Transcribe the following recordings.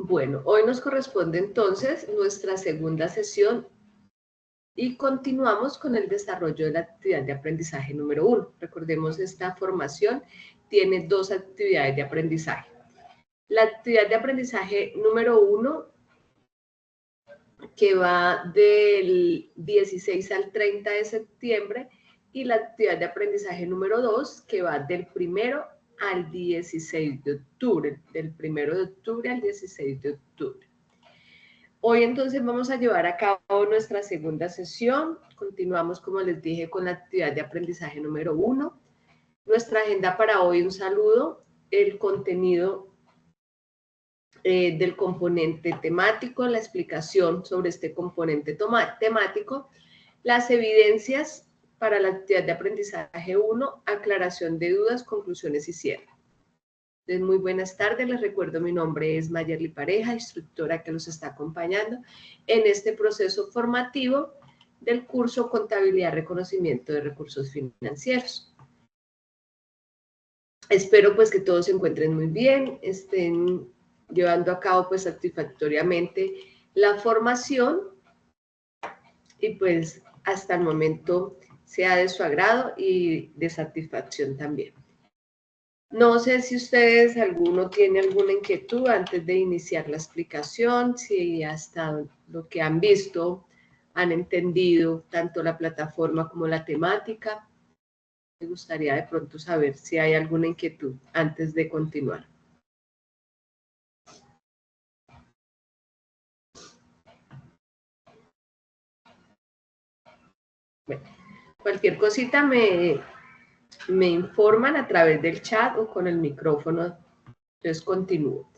Bueno, hoy nos corresponde entonces nuestra segunda sesión y continuamos con el desarrollo de la actividad de aprendizaje número 1. Recordemos, esta formación tiene dos actividades de aprendizaje. La actividad de aprendizaje número 1, que va del 16 al 30 de septiembre, y la actividad de aprendizaje número 2, que va del 1 al 16 de octubre, del 1 de octubre al 16 de octubre. Hoy entonces vamos a llevar a cabo nuestra segunda sesión. Continuamos, como les dije, con la actividad de aprendizaje número 1. Nuestra agenda para hoy: un saludo, el contenido del componente temático, la explicación sobre este componente temático, las evidencias para la actividad de aprendizaje 1, aclaración de dudas, conclusiones y cierre. Entonces, muy buenas tardes, les recuerdo, mi nombre es Mayerly Pareja, instructora que los está acompañando en este proceso formativo del curso Contabilidad, Reconocimiento de Recursos Financieros. Espero pues que todos se encuentren muy bien, estén llevando a cabo pues satisfactoriamente la formación y pues hasta el momento sea de su agrado y de satisfacción también. No sé si ustedes, alguno tiene alguna inquietud antes de iniciar la explicación, si hasta lo que han visto han entendido tanto la plataforma como la temática. Me gustaría de pronto saber si hay alguna inquietud antes de continuar. Bueno, cualquier cosita me informan a través del chat o con el micrófono. Entonces continúo.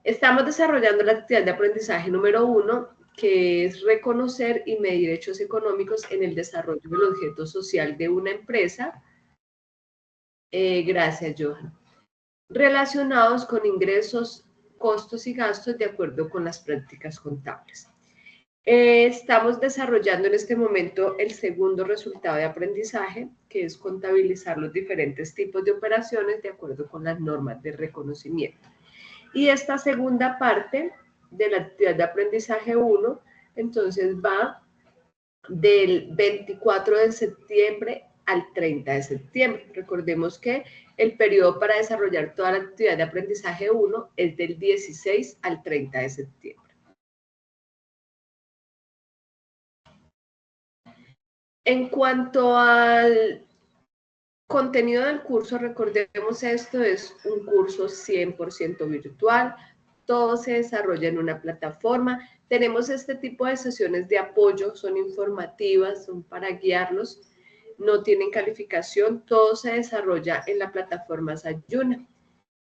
Estamos desarrollando la actividad de aprendizaje número 1, que es reconocer y medir hechos económicos en el desarrollo del objeto social de una empresa. Gracias, Johan. Relacionados con ingresos, costos y gastos de acuerdo con las prácticas contables. Estamos desarrollando en este momento el segundo resultado de aprendizaje, que es contabilizar los diferentes tipos de operaciones de acuerdo con las normas de reconocimiento. Y esta segunda parte de la actividad de aprendizaje 1, entonces va del 24 de septiembre al 30 de septiembre. Recordemos que el periodo para desarrollar toda la actividad de aprendizaje 1 es del 16 al 30 de septiembre. En cuanto al contenido del curso, recordemos, esto es un curso 100% virtual, todo se desarrolla en una plataforma. Tenemos este tipo de sesiones de apoyo, son informativas, son para guiarlos, no tienen calificación, todo se desarrolla en la plataforma Sayuna.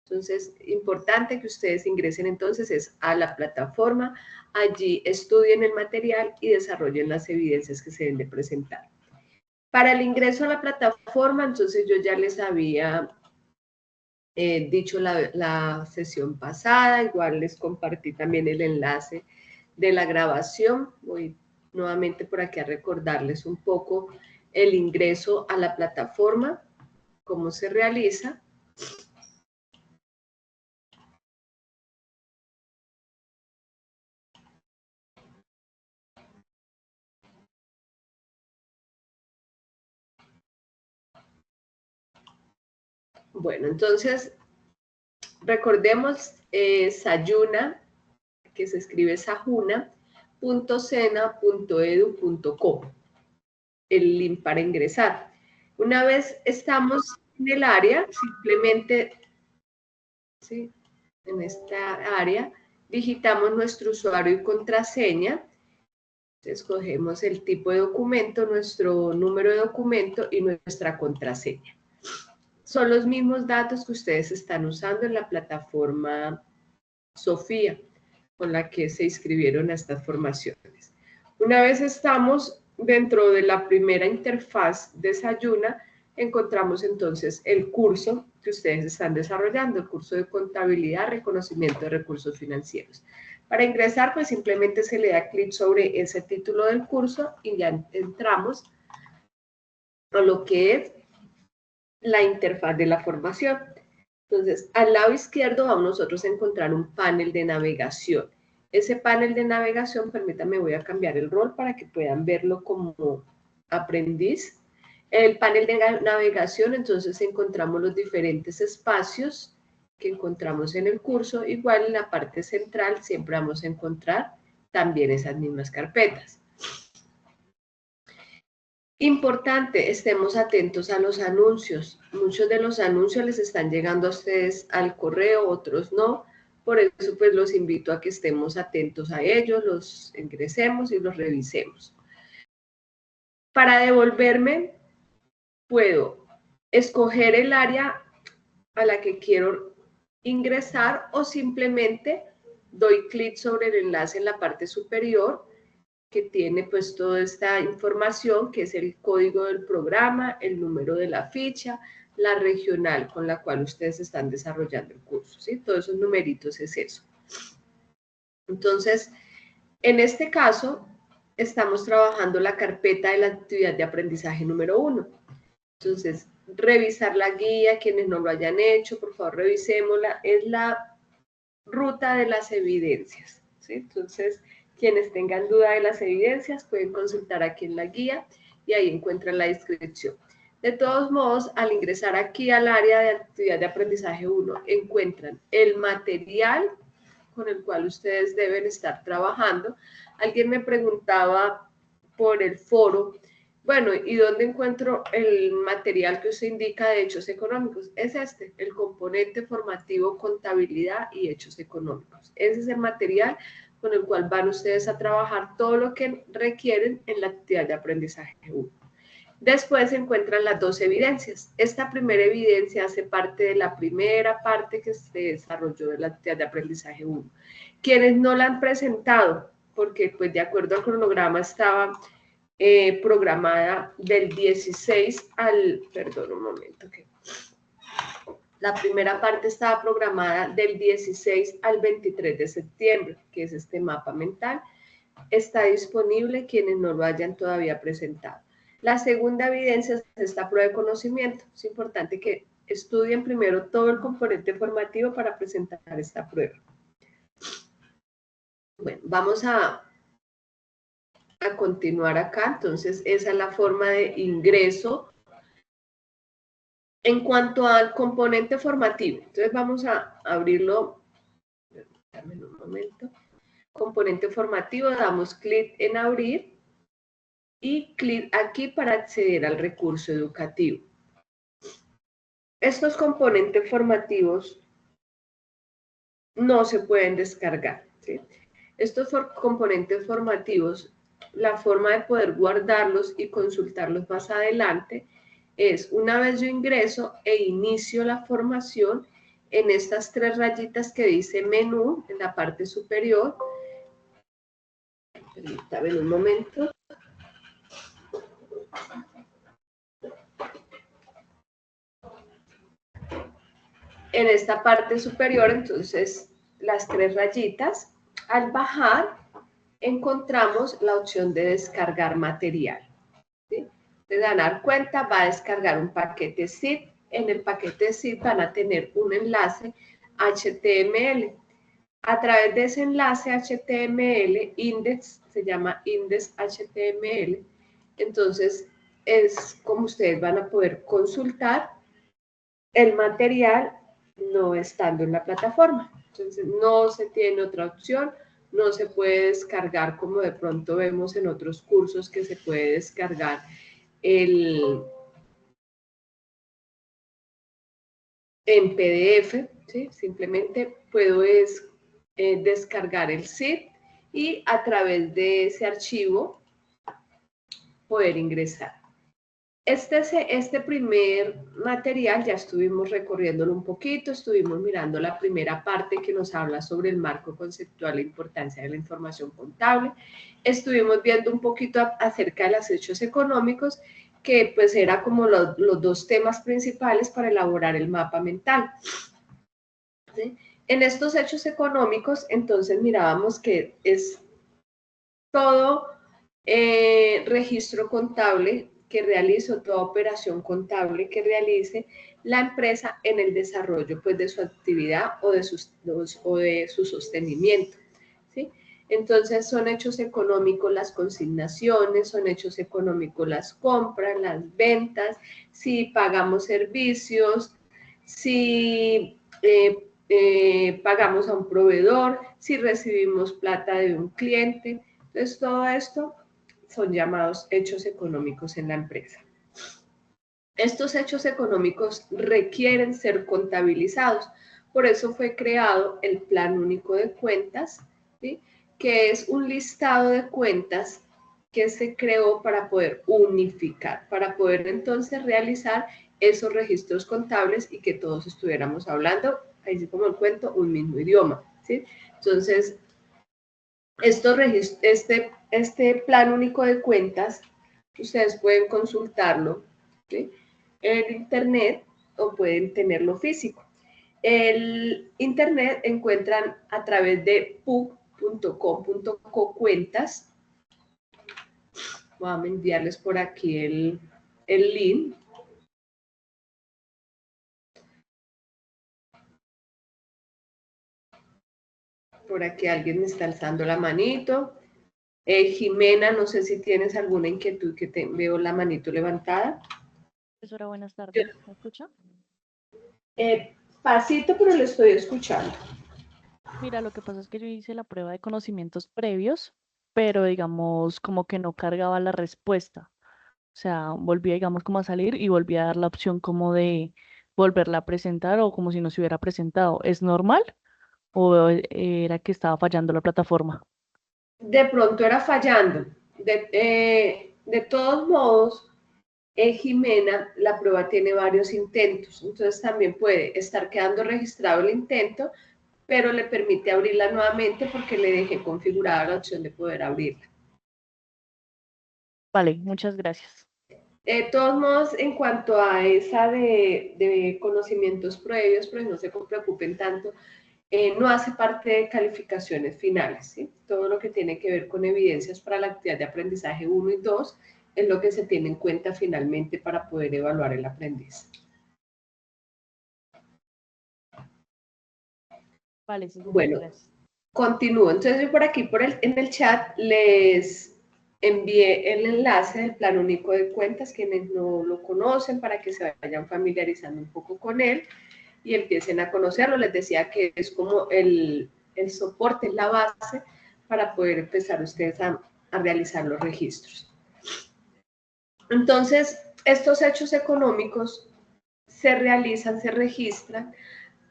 Entonces, importante que ustedes ingresen entonces a la plataforma, allí estudien el material y desarrollen las evidencias que se deben de presentar. Para el ingreso a la plataforma, entonces yo ya les había dicho la sesión pasada, igual les compartí también el enlace de la grabación. Voy nuevamente por aquí a recordarles un poco el ingreso a la plataforma, cómo se realiza. Bueno, entonces, recordemos Sayuna, que se escribe sajuna.sena.edu.co, el link para ingresar. Una vez estamos en el área, simplemente, ¿sí?, en esta área, digitamos nuestro usuario y contraseña, escogemos el tipo de documento, nuestro número de documento y nuestra contraseña. Son los mismos datos que ustedes están usando en la plataforma Sofía, con la que se inscribieron a estas formaciones. Una vez estamos dentro de la primera interfaz de Sayuna, encontramos entonces el curso que ustedes están desarrollando, el curso de contabilidad, reconocimiento de recursos financieros. Para ingresar, pues simplemente se le da clic sobre ese título del curso y ya entramos a lo que es la interfaz de la formación. Entonces, al lado izquierdo vamos nosotros a encontrar un panel de navegación. Ese panel de navegación, permítanme, voy a cambiar el rol para que puedan verlo como aprendiz. El panel de navegación, entonces encontramos los diferentes espacios que encontramos en el curso. Igual en la parte central siempre vamos a encontrar también esas mismas carpetas. Importante, estemos atentos a los anuncios. Muchos de los anuncios les están llegando a ustedes al correo, otros no. Por eso, pues, los invito a que estemos atentos a ellos, los ingresemos y los revisemos. Para devolverme, puedo escoger el área a la que quiero ingresar o simplemente doy clic sobre el enlace en la parte superior que tiene pues toda esta información, que es el código del programa, el número de la ficha, la regional con la cual ustedes están desarrollando el curso, ¿sí? Todos esos numeritos es eso. Entonces, en este caso, estamos trabajando la carpeta de la actividad de aprendizaje número 1. Entonces, revisar la guía, quienes no lo hayan hecho, por favor, revisémosla, es la ruta de las evidencias, ¿sí? Entonces, quienes tengan duda de las evidencias pueden consultar aquí en la guía y ahí encuentran la descripción. De todos modos, al ingresar aquí al área de actividad de aprendizaje 1, encuentran el material con el cual ustedes deben estar trabajando. Alguien me preguntaba por el foro, bueno, ¿y dónde encuentro el material que usted indica de hechos económicos? Es este, el componente formativo contabilidad y hechos económicos. Ese es el material con el cual van ustedes a trabajar todo lo que requieren en la actividad de aprendizaje 1. Después se encuentran las 2 evidencias. Esta primera evidencia hace parte de la primera parte que se desarrolló de la actividad de aprendizaje 1. Quienes no la han presentado, porque pues de acuerdo al cronograma estaba programada del 16 al, perdón un momento, que la primera parte estaba programada del 16 al 23 de septiembre, que es este mapa mental. Está disponible quienes no lo hayan todavía presentado. La segunda evidencia es esta prueba de conocimiento. Es importante que estudien primero todo el componente formativo para presentar esta prueba. Bueno, vamos a continuar acá. Entonces, esa es la forma de ingreso. En cuanto al componente formativo, entonces vamos a abrirlo. Dame un momento. Componente formativo, damos clic en abrir y clic aquí para acceder al recurso educativo. Estos componentes formativos no se pueden descargar, ¿sí? Estos componentes formativos, la forma de poder guardarlos y consultarlos más adelante es una vez yo ingreso e inicio la formación en estas 3 rayitas que dice menú en la parte superior. Permítame un momento. En esta parte superior, entonces, las 3 rayitas, al bajar, encontramos la opción de descargar material, ¿sí? Se van a dar cuenta, va a descargar un paquete zip. En el paquete zip van a tener un enlace HTML. A través de ese enlace HTML, index, se llama index HTML, entonces es como ustedes van a poder consultar el material no estando en la plataforma. Entonces no se tiene otra opción, no se puede descargar como de pronto vemos en otros cursos que se puede descargar en PDF, ¿sí? Simplemente puedo descargar el zip y a través de ese archivo poder ingresar. Este primer material ya estuvimos recorriéndolo un poquito, estuvimos mirando la primera parte que nos habla sobre el marco conceptual e importancia de la información contable, estuvimos viendo un poquito acerca de los hechos económicos, que pues era como los 2 temas principales para elaborar el mapa mental. ¿Sí? En estos hechos económicos, entonces mirábamos que es todo registro contable que realice o toda operación contable que realice la empresa en el desarrollo pues, de su actividad o de su sostenimiento, ¿sí? Entonces son hechos económicos las consignaciones, son hechos económicos las compras, las ventas, si pagamos servicios, si pagamos a un proveedor, si recibimos plata de un cliente. Entonces todo esto son llamados hechos económicos en la empresa. Estos hechos económicos requieren ser contabilizados. Por eso fue creado el Plan Único de Cuentas, ¿sí? Que es un listado de cuentas que se creó para poder unificar, para poder entonces realizar esos registros contables y que todos estuviéramos hablando, así como el cuento, un mismo idioma, ¿sí? Entonces, este Plan Único de Cuentas, ustedes pueden consultarlo, ¿sí? En internet o pueden tenerlo físico. El internet encuentran a través de pub.com.co cuentas. Vamos a enviarles por aquí el link. Por aquí alguien me está alzando la manito. Jimena, no sé si tienes alguna inquietud, que veo la manito levantada. Profesora, buenas tardes. ¿Me escucha? Pasito, pero lo estoy escuchando. Mira, lo que pasa es que yo hice la prueba de conocimientos previos, pero digamos como que no cargaba la respuesta. O sea, volvía, digamos, como a salir y volvía a dar la opción como de volverla a presentar o como si no se hubiera presentado. ¿Es normal o era que estaba fallando la plataforma? De pronto era fallando. De todos modos, Jimena, la prueba tiene varios intentos, entonces también puede estar quedando registrado el intento, pero le permite abrirla nuevamente porque le dejé configurada la opción de poder abrirla. Vale, muchas gracias. De todos modos, en cuanto a esa de conocimientos previos, pues no se preocupen tanto, no hace parte de calificaciones finales, ¿sí? Todo lo que tiene que ver con evidencias para la actividad de aprendizaje 1 y 2 es lo que se tiene en cuenta finalmente para poder evaluar el aprendiz. Vale, sí, muchas Bueno, gracias. continúo. Entonces yo por aquí en el chat les envié el enlace del Plan Único de Cuentas, quienes no lo conocen, para que se vayan familiarizando un poco con él y empiecen a conocerlo. Les decía que es como el soporte, la base para poder empezar ustedes a realizar los registros. Entonces, estos hechos económicos se realizan, se registran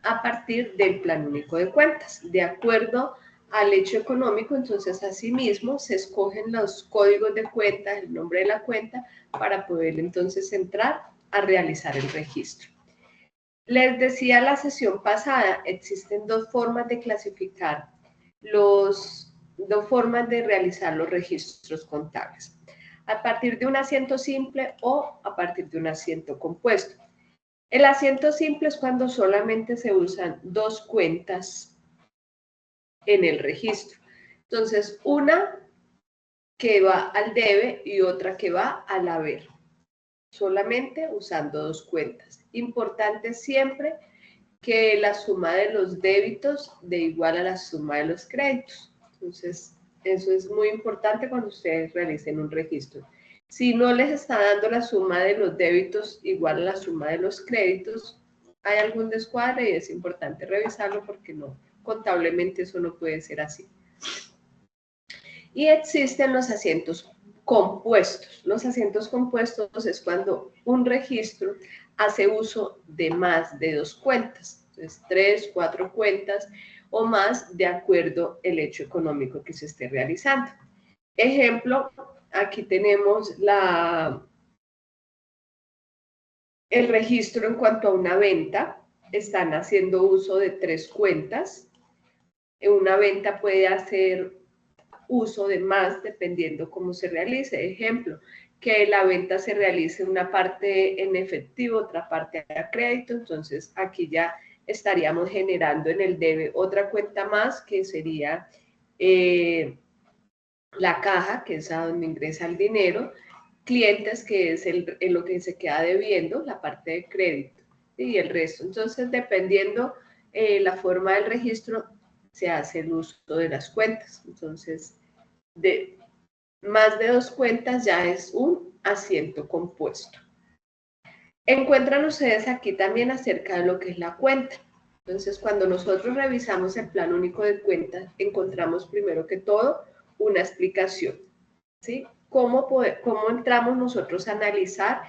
a partir del Plan Único de Cuentas. De acuerdo al hecho económico, entonces asimismo se escogen los códigos de cuenta, el nombre de la cuenta, para poder entonces entrar a realizar el registro. Les decía la sesión pasada, existen dos formas de clasificar dos formas de realizar los registros contables. A partir de un asiento simple o a partir de un asiento compuesto. El asiento simple es cuando solamente se usan dos cuentas en el registro. Entonces, una que va al debe y otra que va al haber. Solamente usando dos cuentas. Importante siempre que la suma de los débitos dé igual a la suma de los créditos. Entonces, eso es muy importante cuando ustedes realicen un registro. Si no les está dando la suma de los débitos igual a la suma de los créditos, hay algún descuadre y es importante revisarlo porque no, contablemente eso no puede ser así. Y existen los asientos compuestos. Los asientos compuestos es cuando un registro hace uso de más de dos cuentas. Entonces, 3, 4 cuentas o más de acuerdo al hecho económico que se esté realizando. Ejemplo, aquí tenemos el registro en cuanto a una venta. Están haciendo uso de 3 cuentas. Una venta puede hacer uso de más dependiendo cómo se realice. Ejemplo, que la venta se realice una parte en efectivo, otra parte a crédito. Entonces, aquí ya estaríamos generando en el debe otra cuenta más que sería la caja, que es a donde ingresa el dinero, clientes, que es lo que se queda debiendo, la parte de crédito, y el resto. Entonces, dependiendo la forma del registro, se hace el uso de las cuentas. Entonces, de más de 2 cuentas ya es un asiento compuesto. Encuentran ustedes aquí también acerca de lo que es la cuenta. Entonces, cuando nosotros revisamos el Plan Único de Cuentas, encontramos primero que todo una explicación, ¿sí? ¿Cómo entramos nosotros a analizar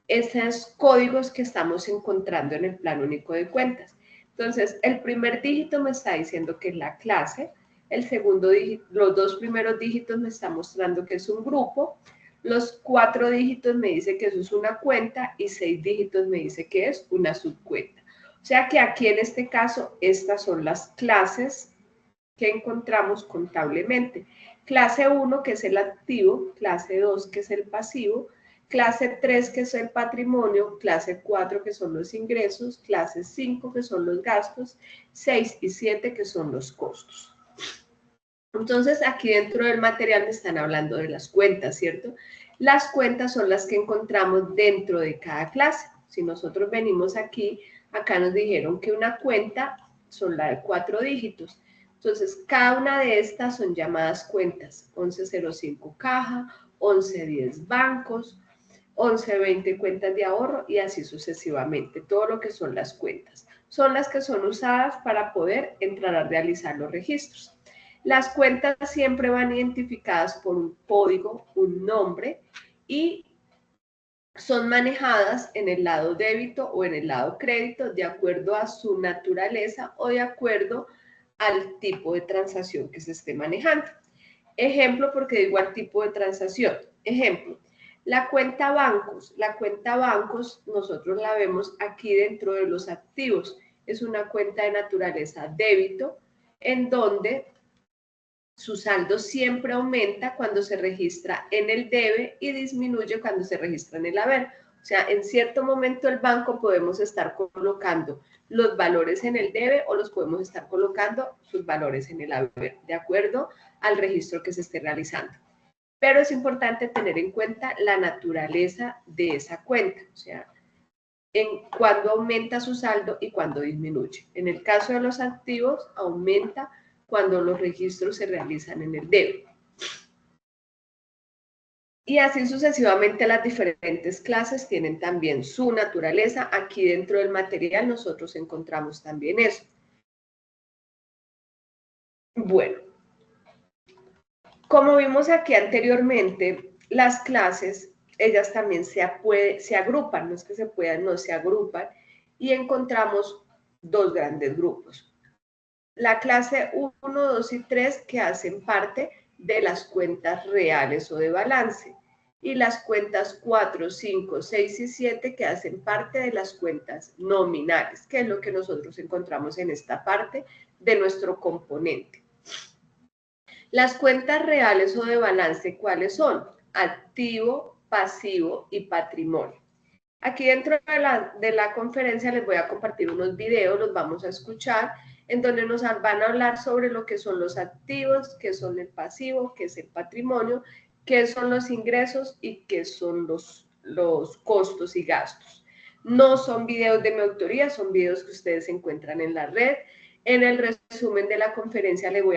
esos códigos que estamos encontrando en el Plan Único de Cuentas? Entonces, el primer dígito me está diciendo que es la clase, el segundo dígito, los 2 primeros dígitos me está mostrando que es un grupo, los 4 dígitos me dice que eso es una cuenta y 6 dígitos me dice que es una subcuenta. O sea que aquí en este caso, estas son las clases que encontramos contablemente. Clase 1, que es el activo, clase 2, que es el pasivo, clase 3, que es el patrimonio, clase 4, que son los ingresos, clase 5, que son los gastos, 6 y 7, que son los costos. Entonces, aquí dentro del material me están hablando de las cuentas, ¿cierto? Las cuentas son las que encontramos dentro de cada clase. Si nosotros venimos aquí, acá nos dijeron que una cuenta son la de 4 dígitos. Entonces, cada una de estas son llamadas cuentas. 1105 caja, 1110 bancos, 1120 cuentas de ahorro y así sucesivamente. Todo lo que son las cuentas. Son las que son usadas para poder entrar a realizar los registros. Las cuentas siempre van identificadas por un código, un nombre, y son manejadas en el lado débito o en el lado crédito de acuerdo a su naturaleza o de acuerdo al tipo de transacción que se esté manejando. Ejemplo, porque digo al tipo de transacción. Ejemplo, la cuenta bancos. La cuenta bancos nosotros la vemos aquí dentro de los activos. Es una cuenta de naturaleza débito en donde su saldo siempre aumenta cuando se registra en el debe y disminuye cuando se registra en el haber. O sea, en cierto momento el banco podemos estar colocando los valores en el debe o los podemos estar colocando sus valores en el haber, de acuerdo al registro que se esté realizando. Pero es importante tener en cuenta la naturaleza de esa cuenta, o sea, en cuándo aumenta su saldo y cuándo disminuye. En el caso de los activos, aumenta cuando los registros se realizan en el debe. Y así sucesivamente las diferentes clases tienen también su naturaleza. Aquí dentro del material nosotros encontramos también eso. Bueno, como vimos aquí anteriormente, las clases, ellas también se agrupan, no es que se puedan, no se agrupan, y encontramos 2 grandes grupos. La clase 1, 2 y 3 que hacen parte de las cuentas reales o de balance y las cuentas 4, 5, 6 y 7 que hacen parte de las cuentas nominales, que es lo que nosotros encontramos en esta parte de nuestro componente. Las cuentas reales o de balance, ¿cuáles son? Activo, pasivo y patrimonio. Aquí dentro de la conferencia les voy a compartir unos videos, los vamos a escuchar, en donde nos van a hablar sobre lo que son los activos, qué son el pasivo, qué es el patrimonio, qué son los ingresos y qué son los costos y gastos. No son videos de mi autoría, son videos que ustedes encuentran en la red. En el resumen de la conferencia les voy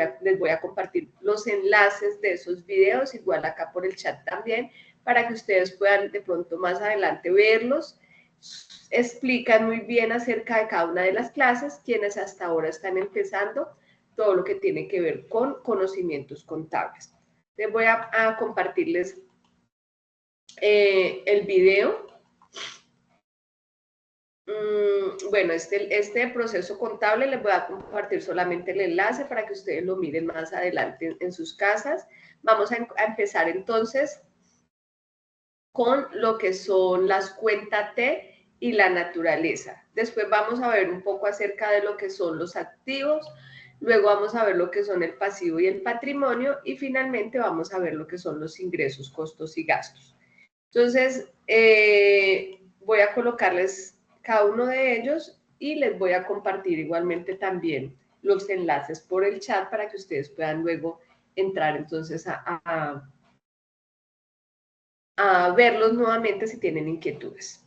a compartir los enlaces de esos videos, igual acá por el chat también, para que ustedes puedan de pronto más adelante verlos. Explican muy bien acerca de cada una de las clases, quienes hasta ahora están empezando, todo lo que tiene que ver con conocimientos contables. Les voy a compartirles el video. Bueno, este proceso contable les voy a compartir solamente el enlace para que ustedes lo miren más adelante en sus casas. Vamos a empezar entonces con lo que son las cuentas T y la naturaleza. Después vamos a ver un poco acerca de lo que son los activos, luego vamos a ver lo que son el pasivo y el patrimonio y finalmente vamos a ver lo que son los ingresos, costos y gastos. Entonces, voy a colocarles cada uno de ellos y les voy a compartir igualmente también los enlaces por el chat para que ustedes puedan luego entrar entonces a a verlos nuevamente si tienen inquietudes.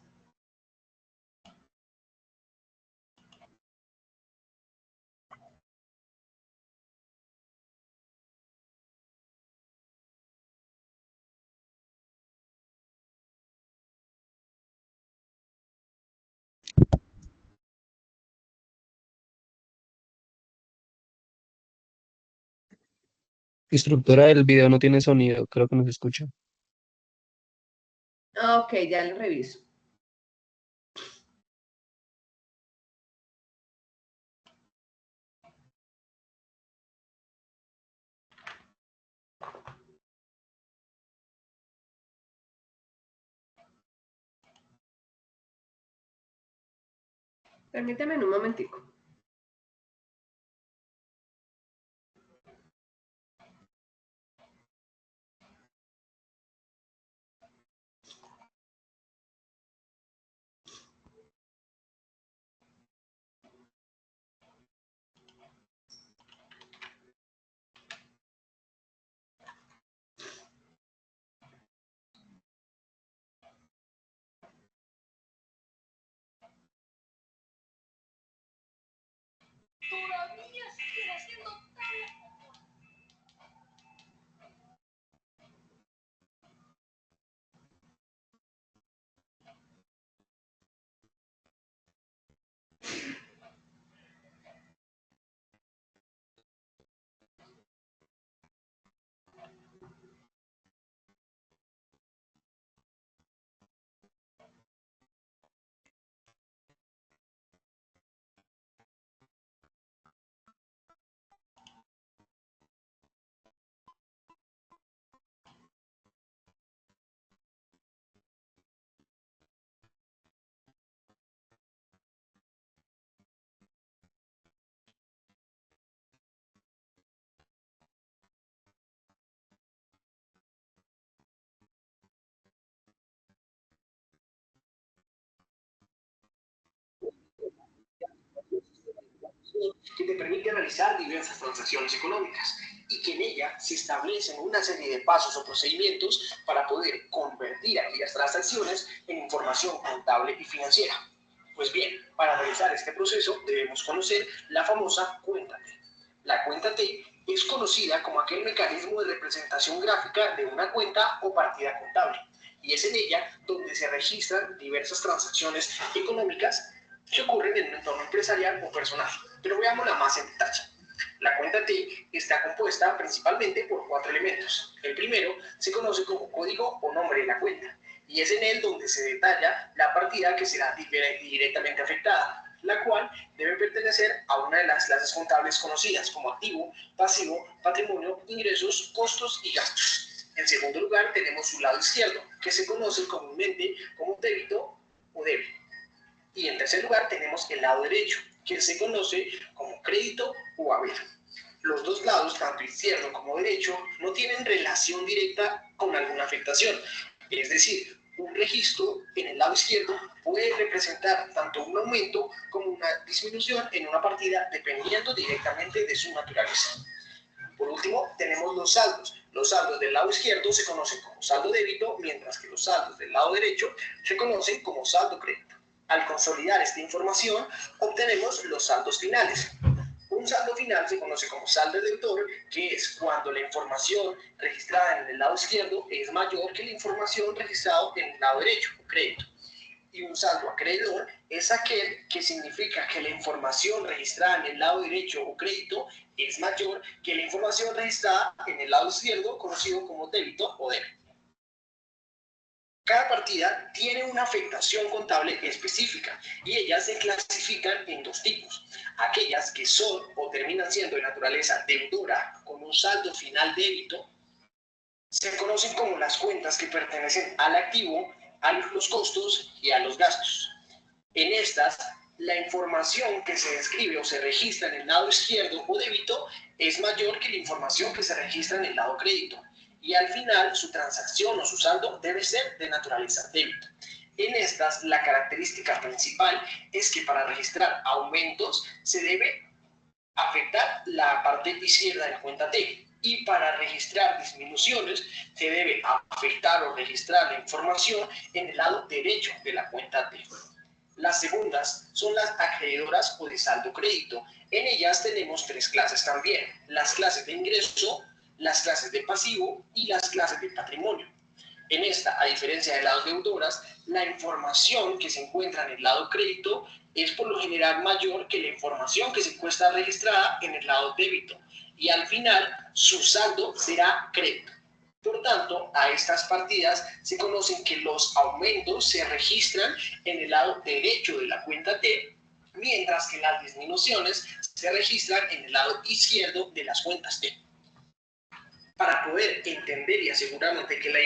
Instructora, el video no tiene sonido, creo que no se escucha. Ok, ya lo reviso. Permítame un momentico. Que te permite realizar diversas transacciones económicas y que en ella se establecen una serie de pasos o procedimientos para poder convertir aquellas transacciones en información contable y financiera. Pues bien, para realizar este proceso debemos conocer la famosa cuenta T. La cuenta T es conocida como aquel mecanismo de representación gráfica de una cuenta o partida contable, y es en ella donde se registran diversas transacciones económicas que ocurren en un entorno empresarial o personal. Pero veámosla más en detalle. La cuenta T está compuesta principalmente por 4 elementos. El primero se conoce como código o nombre de la cuenta, y es en él donde se detalla la partida que será directamente afectada, la cual debe pertenecer a una de las clases contables conocidas como activo, pasivo, patrimonio, ingresos, costos y gastos. En segundo lugar tenemos su lado izquierdo, que se conoce comúnmente como débito o débito. Y en tercer lugar tenemos el lado derecho, que se conoce como crédito o haber. Los dos lados, tanto izquierdo como derecho, no tienen relación directa con alguna afectación. Es decir, un registro en el lado izquierdo puede representar tanto un aumento como una disminución en una partida dependiendo directamente de su naturaleza. Por último, tenemos los saldos. Los saldos del lado izquierdo se conocen como saldo débito, mientras que los saldos del lado derecho se conocen como saldo crédito. Al consolidar esta información, obtenemos los saldos finales. Un saldo final se conoce como saldo deudor, que es cuando la información registrada en el lado izquierdo es mayor que la información registrada en el lado derecho, o crédito. Y un saldo acreedor es aquel que significa que la información registrada en el lado derecho o crédito es mayor que la información registrada en el lado izquierdo, conocido como débito o débito. Cada partida tiene una afectación contable específica y ellas se clasifican en dos tipos. Aquellas que son o terminan siendo de naturaleza deudora con un saldo final débito se conocen como las cuentas que pertenecen al activo, a los costos y a los gastos. En estas, la información que se describe o se registra en el lado izquierdo o débito es mayor que la información que se registra en el lado crédito. Y al final, su transacción o su saldo debe ser de naturaleza débito. En estas, la característica principal es que para registrar aumentos se debe afectar la parte izquierda de la cuenta T. Y para registrar disminuciones se debe afectar o registrar la información en el lado derecho de la cuenta T. Las segundas son las acreedoras o de saldo crédito. En ellas tenemos tres clases también: las clases de ingreso, las clases de pasivo y las clases de patrimonio. En esta, a diferencia de las deudoras, la información que se encuentra en el lado crédito es por lo general mayor que la información que se encuentra registrada en el lado débito, y al final su saldo será crédito. Por tanto, a estas partidas se conocen que los aumentos se registran en el lado derecho de la cuenta T, mientras que las disminuciones se registran en el lado izquierdo de las cuentas T. Para poder entender y asegurarnos de que la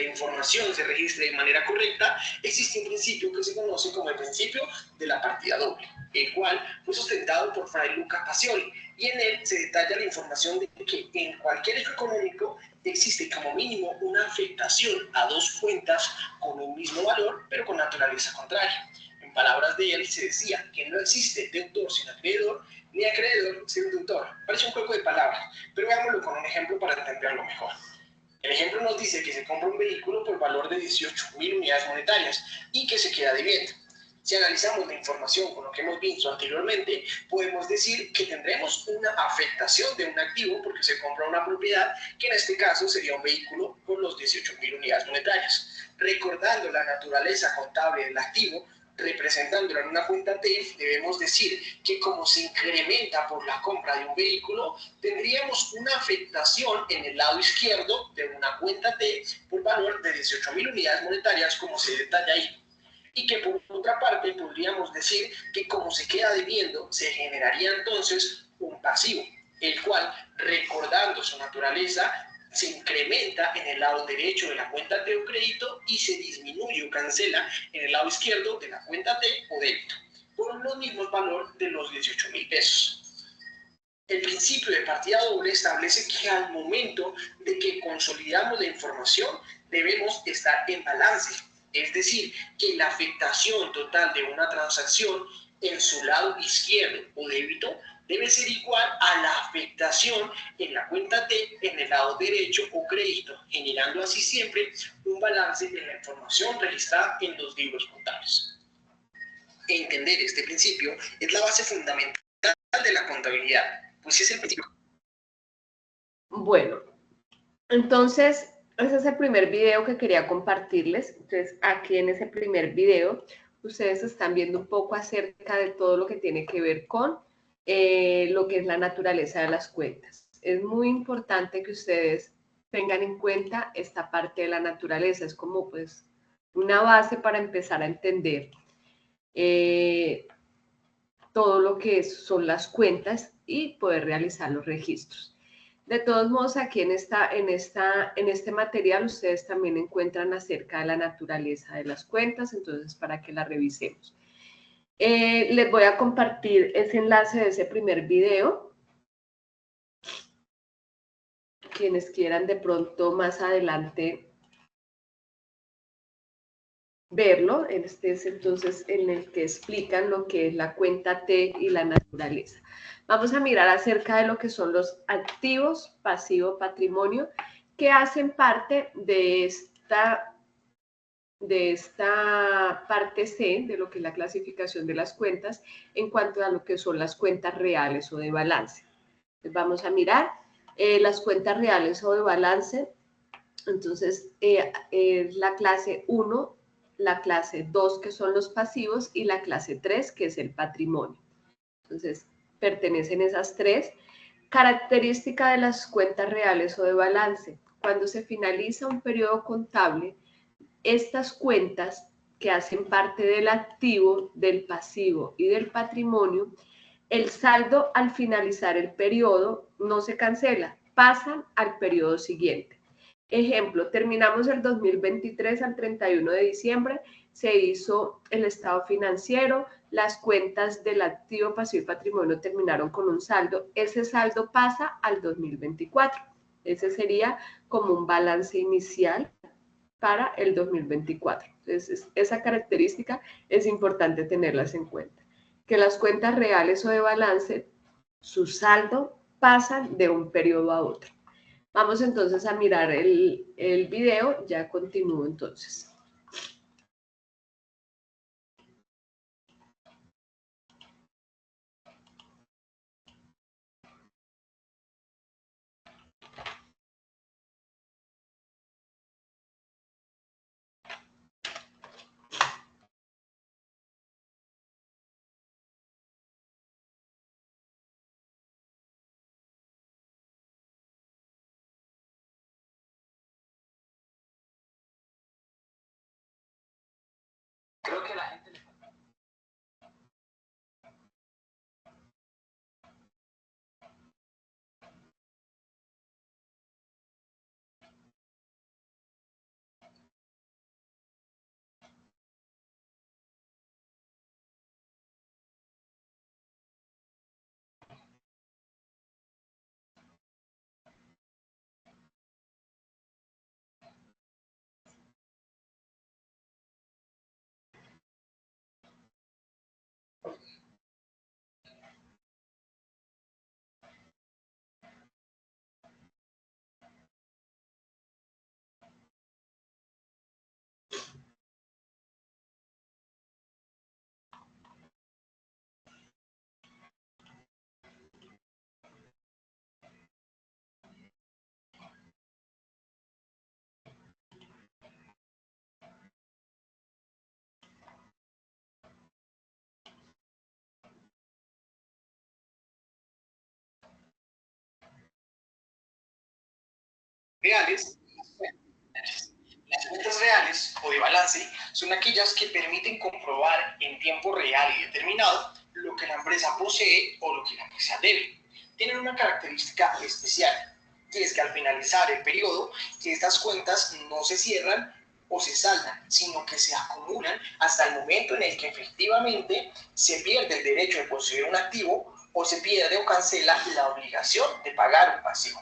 información se registre de manera correcta, existe un principio que se conoce como el principio de la partida doble, el cual fue sustentado por Fray Luca Pacioli, y en él se detalla la información de que en cualquier hecho económico existe como mínimo una afectación a dos cuentas con un mismo valor, pero con naturaleza contraria. En palabras de él se decía que no existe deudor sin acreedor, ni acreedor sin deudor. Parece un juego de palabras, pero veámoslo con un ejemplo para entenderlo mejor. El ejemplo nos dice que se compra un vehículo por valor de 18.000 unidades monetarias y que se queda debiendo. Si analizamos la información con lo que hemos visto anteriormente, podemos decir que tendremos una afectación de un activo porque se compra una propiedad, que en este caso sería un vehículo por los 18.000 unidades monetarias. Recordando la naturaleza contable del activo, representándolo en una cuenta T, debemos decir que como se incrementa por la compra de un vehículo, tendríamos una afectación en el lado izquierdo de una cuenta T por valor de 18.000 unidades monetarias, como se detalla ahí. Y que por otra parte podríamos decir que como se queda debiendo, se generaría entonces un pasivo, el cual, recordando su naturaleza, se incrementa en el lado derecho de la cuenta T o crédito y se disminuye o cancela en el lado izquierdo de la cuenta T o débito, por los mismos valores de los 18.000 pesos. El principio de partida doble establece que al momento de que consolidamos la información debemos estar en balance, es decir, que la afectación total de una transacción en su lado izquierdo o débito debe ser igual a la afectación en la cuenta T en el lado derecho o crédito, generando así siempre un balance en la información registrada en los libros contables. Entender este principio es la base fundamental de la contabilidad, pues es el principio. Bueno, entonces ese es el primer video que quería compartirles. Entonces, aquí en ese primer video, ustedes están viendo un poco acerca de todo lo que tiene que ver con lo que es la naturaleza de las cuentas. Es muy importante que ustedes tengan en cuenta esta parte de la naturaleza. Es como pues una base para empezar a entender todo lo que son las cuentas y poder realizar los registros. De todos modos, aquí en este material ustedes también encuentran acerca de la naturaleza de las cuentas, entonces para que la revisemos. Les voy a compartir ese enlace de ese primer video. Quienes quieran de pronto más adelante verlo, este es entonces en el que explican lo que es la cuenta T y la naturaleza. Vamos a mirar acerca de lo que son los activos, pasivo, patrimonio, que hacen parte de esta parte C, de lo que es la clasificación de las cuentas, en cuanto a lo que son las cuentas reales o de balance. Entonces vamos a mirar las cuentas reales o de balance. Entonces, la clase 1, la clase 2, que son los pasivos, y la clase 3, que es el patrimonio. Entonces, pertenecen esas tres. Característica de las cuentas reales o de balance. Cuando se finaliza un periodo contable, estas cuentas que hacen parte del activo, del pasivo y del patrimonio, el saldo al finalizar el periodo no se cancela, pasan al periodo siguiente. Ejemplo, terminamos el 2023 al 31 de diciembre, se hizo el estado financiero, las cuentas del activo, pasivo y patrimonio terminaron con un saldo, ese saldo pasa al 2024. Ese sería como un balance inicial para el 2024. Entonces, esa característica es importante tenerlas en cuenta. Que las cuentas reales o de balance, su saldo pasan de un periodo a otro. Vamos entonces a mirar el video, ya continúo entonces. Creo que a la gente le... reales. Las cuentas reales o de balance son aquellas que permiten comprobar en tiempo real y determinado lo que la empresa posee o lo que la empresa debe. Tienen una característica especial, que es que al finalizar el periodo, que estas cuentas no se cierran o se saldan, sino que se acumulan hasta el momento en el que efectivamente se pierde el derecho de poseer un activo o se pierde o cancela la obligación de pagar un pasivo.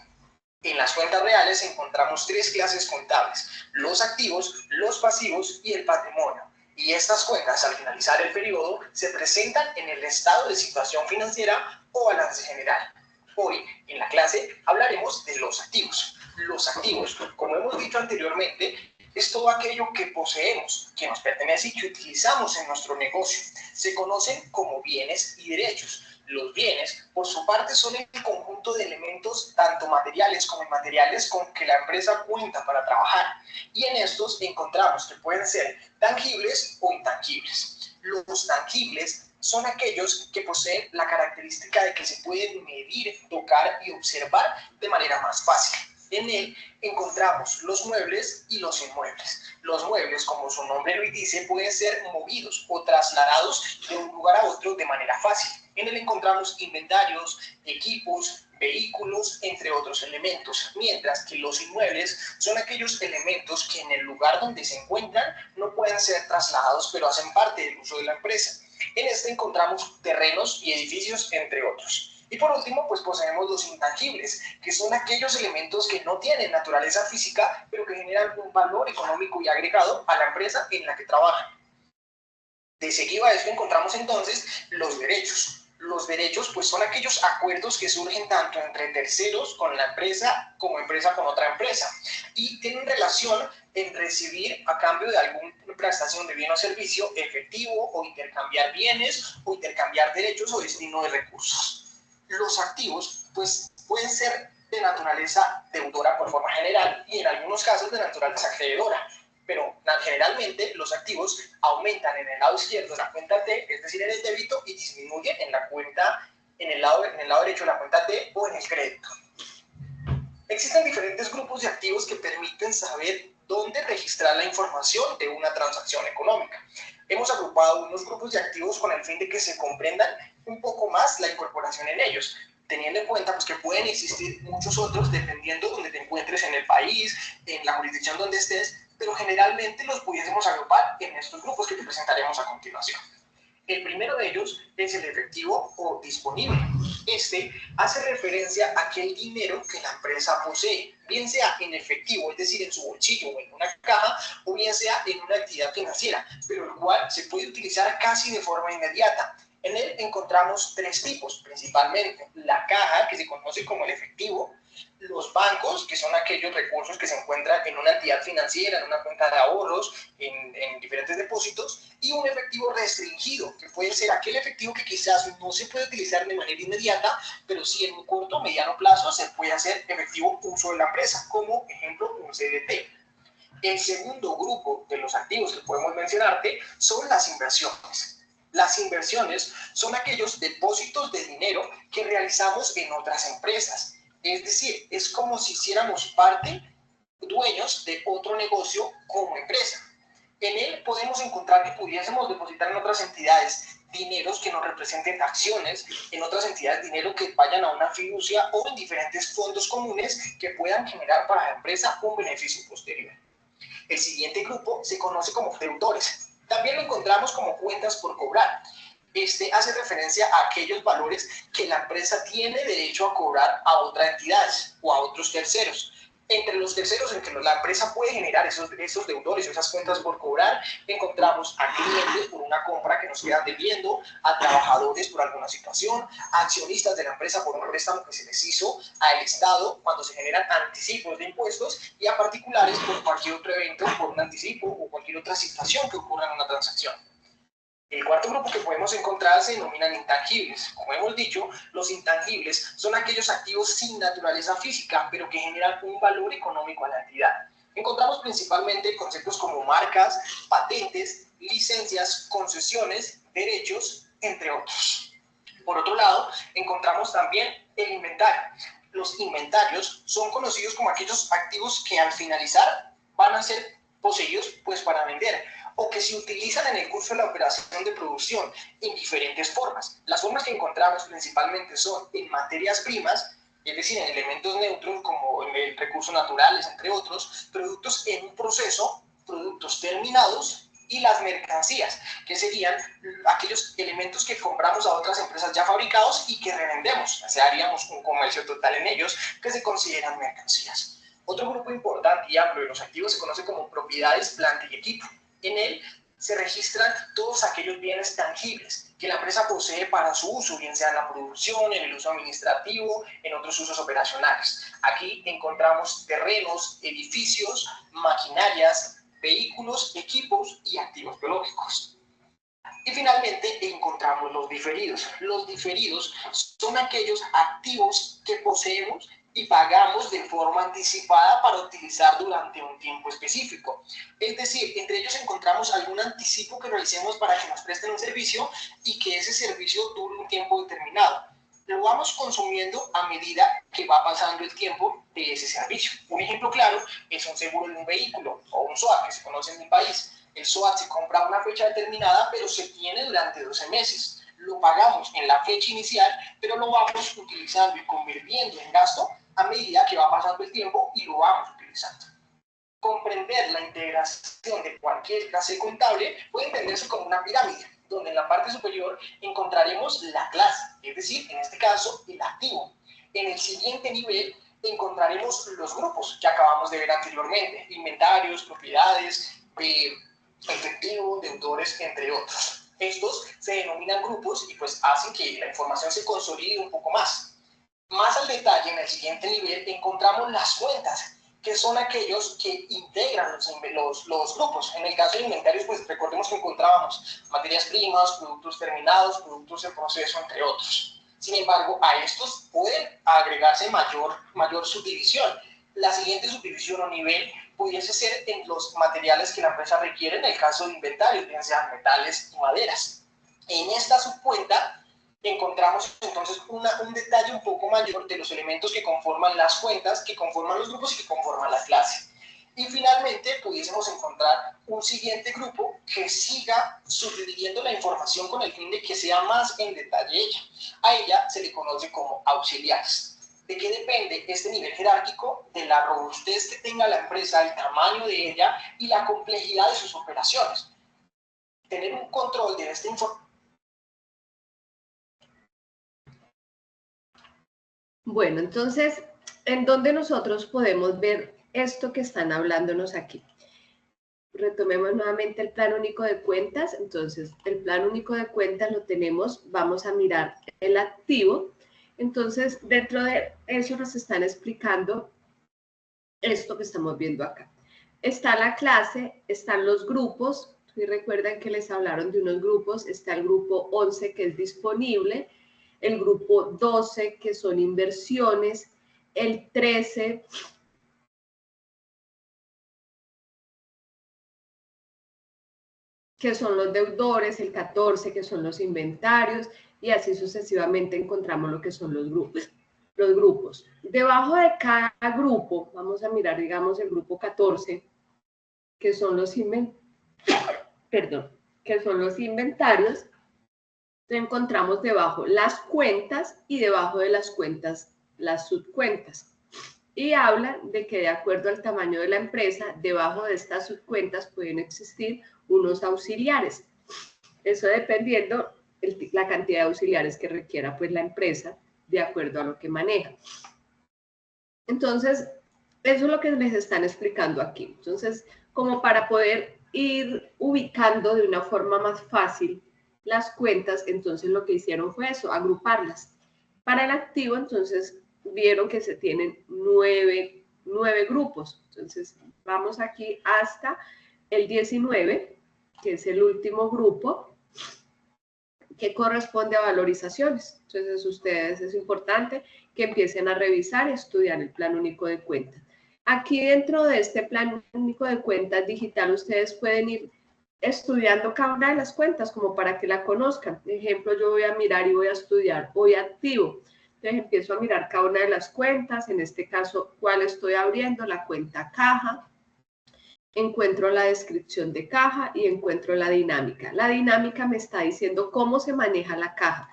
En las cuentas reales encontramos tres clases contables: los activos, los pasivos y el patrimonio. Y estas cuentas, al finalizar el periodo, se presentan en el estado de situación financiera o balance general. Hoy, en la clase, hablaremos de los activos. Los activos, como hemos dicho anteriormente, es todo aquello que poseemos, que nos pertenece y que utilizamos en nuestro negocio. Se conocen como bienes y derechos. Los bienes, por su parte, son el conjunto de elementos, tanto materiales como inmateriales, con que la empresa cuenta para trabajar. Y en estos encontramos que pueden ser tangibles o intangibles. Los tangibles son aquellos que poseen la característica de que se pueden medir, tocar y observar de manera más fácil. En él encontramos los muebles y los inmuebles. Los muebles, como su nombre lo dice, pueden ser movidos o trasladados de un lugar a otro de manera fácil. En él encontramos inventarios, equipos, vehículos, entre otros elementos, mientras que los inmuebles son aquellos elementos que en el lugar donde se encuentran no pueden ser trasladados, pero hacen parte del uso de la empresa. En este encontramos terrenos y edificios, entre otros. Y por último, pues poseemos los intangibles, que son aquellos elementos que no tienen naturaleza física, pero que generan un valor económico y agregado a la empresa en la que trabajan. De seguido a esto encontramos entonces los derechos. Los derechos pues son aquellos acuerdos que surgen tanto entre terceros con la empresa como empresa con otra empresa y tienen relación en recibir a cambio de alguna prestación de bien o servicio efectivo o intercambiar bienes o intercambiar derechos o destino de recursos. Los activos pues pueden ser de naturaleza deudora por forma general y en algunos casos de naturaleza acreedora, pero generalmente los activos aumentan en el lado izquierdo de la cuenta T, es decir, en el débito, y disminuyen en la cuenta, en el lado derecho de la cuenta T o en el crédito. Existen diferentes grupos de activos que permiten saber dónde registrar la información de una transacción económica. Hemos agrupado unos grupos de activos con el fin de que se comprendan un poco más la incorporación en ellos, teniendo en cuenta pues, que pueden existir muchos otros dependiendo de donde te encuentres en el país, en la jurisdicción donde estés, pero generalmente los pudiésemos agrupar en estos grupos que te presentaremos a continuación. El primero de ellos es el efectivo o disponible. Este hace referencia a aquel dinero que la empresa posee, bien sea en efectivo, es decir, en su bolsillo o en una caja, o bien sea en una actividad financiera, pero el cual se puede utilizar casi de forma inmediata. En él encontramos tres tipos, principalmente la caja, que se conoce como el efectivo, Los bancos, que son aquellos recursos que se encuentran en una entidad financiera, en una cuenta de ahorros, en diferentes depósitos, y un efectivo restringido, que puede ser aquel efectivo que quizás no se puede utilizar de manera inmediata, pero sí en un corto o mediano plazo se puede hacer efectivo uso de la empresa, como ejemplo un CDT. El segundo grupo de los activos que podemos mencionarte son las inversiones. Las inversiones son aquellos depósitos de dinero que realizamos en otras empresas. Es decir, es como si hiciéramos parte, dueños de otro negocio como empresa. En él podemos encontrar que pudiésemos depositar en otras entidades dineros que nos representen acciones, en otras entidades dinero que vayan a una fiducia o en diferentes fondos comunes que puedan generar para la empresa un beneficio posterior. El siguiente grupo se conoce como deudores. También lo encontramos como cuentas por cobrar. Este hace referencia a aquellos valores que la empresa tiene derecho a cobrar a otras entidades o a otros terceros. Entre los terceros en que la empresa puede generar esos deudores, esas cuentas por cobrar, encontramos a clientes por una compra que nos quedan debiendo, a trabajadores por alguna situación, a accionistas de la empresa por un préstamo que se les hizo, al Estado cuando se generan anticipos de impuestos y a particulares por cualquier otro evento, por un anticipo o cualquier otra situación que ocurra en una transacción. El cuarto grupo que podemos encontrar se denominan intangibles. Como hemos dicho, los intangibles son aquellos activos sin naturaleza física, pero que generan un valor económico a la entidad. Encontramos principalmente conceptos como marcas, patentes, licencias, concesiones, derechos, entre otros. Por otro lado, encontramos también el inventario. Los inventarios son conocidos como aquellos activos que al finalizar van a ser poseídos pues para vender, o que se utilizan en el curso de la operación de producción en diferentes formas. Las formas que encontramos principalmente son en materias primas, es decir, en elementos neutros como en recursos naturales, entre otros, productos en un proceso, productos terminados y las mercancías, que serían aquellos elementos que compramos a otras empresas ya fabricados y que revendemos, o sea, haríamos un comercio total en ellos, que se consideran mercancías. Otro grupo importante y amplio de los activos se conoce como propiedades, planta y equipo. En él se registran todos aquellos bienes tangibles que la empresa posee para su uso, bien sea en la producción, en el uso administrativo, en otros usos operacionales. Aquí encontramos terrenos, edificios, maquinarias, vehículos, equipos y activos biológicos. Y finalmente encontramos los diferidos. Los diferidos son aquellos activos que poseemos y pagamos de forma anticipada para utilizar durante un tiempo específico. Es decir, entre ellos encontramos algún anticipo que realicemos para que nos presten un servicio y que ese servicio dure un tiempo determinado. Lo vamos consumiendo a medida que va pasando el tiempo de ese servicio. Un ejemplo claro es un seguro de un vehículo o un SOAT que se conoce en mi país. El SOAT se compra a una fecha determinada, pero se tiene durante 12 meses. Lo pagamos en la fecha inicial, pero lo vamos utilizando y convirtiendo en gasto a medida que va pasando el tiempo y lo vamos utilizando. Comprender la integración de cualquier clase contable puede entenderse como una pirámide, donde en la parte superior encontraremos la clase, es decir, en este caso, el activo. En el siguiente nivel encontraremos los grupos que acabamos de ver anteriormente, inventarios, propiedades, efectivo, deudores, entre otros. Estos se denominan grupos y pues hacen que la información se consolide un poco más. Más al detalle, en el siguiente nivel, encontramos las cuentas, que son aquellos que integran los grupos. En el caso de inventarios, pues recordemos que encontrábamos materias primas, productos terminados, productos en proceso, entre otros. Sin embargo, a estos pueden agregarse mayor subdivisión. La siguiente subdivisión o nivel pudiese ser en los materiales que la empresa requiere, en el caso de inventarios, bien sean metales y maderas. En esta subcuenta encontramos entonces un detalle un poco mayor de los elementos que conforman las cuentas, que conforman los grupos y que conforman la clase. Y finalmente pudiésemos encontrar un siguiente grupo que siga subdividiendo la información con el fin de que sea más en detalle ella. A ella se le conoce como auxiliares. ¿De qué depende este nivel jerárquico? De la robustez que tenga la empresa, el tamaño de ella y la complejidad de sus operaciones. Tener un control de esta información. Bueno, entonces, ¿en dónde nosotros podemos ver esto que están hablándonos aquí? Retomemos nuevamente el plan único de cuentas. Entonces, el plan único de cuentas lo tenemos, vamos a mirar el activo. Entonces, dentro de eso nos están explicando esto que estamos viendo acá. Está la clase, están los grupos, y recuerdan que les hablaron de unos grupos, está el grupo 11 que es disponible, el grupo 12 que son inversiones, el 13 que son los deudores, el 14 que son los inventarios, y así sucesivamente encontramos lo que son los grupos. Debajo de cada grupo, vamos a mirar, digamos, el grupo 14, que son los inventarios, encontramos debajo las cuentas y debajo de las cuentas las subcuentas. Y habla de que de acuerdo al tamaño de la empresa, debajo de estas subcuentas pueden existir unos auxiliares. Eso dependiendo la cantidad de auxiliares que requiera pues la empresa de acuerdo a lo que maneja. Entonces, eso es lo que les están explicando aquí. Entonces, como para poder ir ubicando de una forma más fácil las cuentas, entonces lo que hicieron fue eso, agruparlas. Para el activo, entonces, vieron que se tienen nueve grupos. Entonces, vamos aquí hasta el 19, que es el último grupo, que corresponde a valorizaciones. Entonces, ustedes es importante que empiecen a revisar y estudiar el plan único de cuentas. Aquí dentro de este plan único de cuentas digital, ustedes pueden ir estudiando cada una de las cuentas como para que la conozcan. Por ejemplo, yo voy a mirar y voy a estudiar hoy activo. Entonces empiezo a mirar cada una de las cuentas, en este caso, ¿cuál estoy abriendo? La cuenta caja. Encuentro la descripción de caja y encuentro la dinámica. La dinámica me está diciendo cómo se maneja la caja,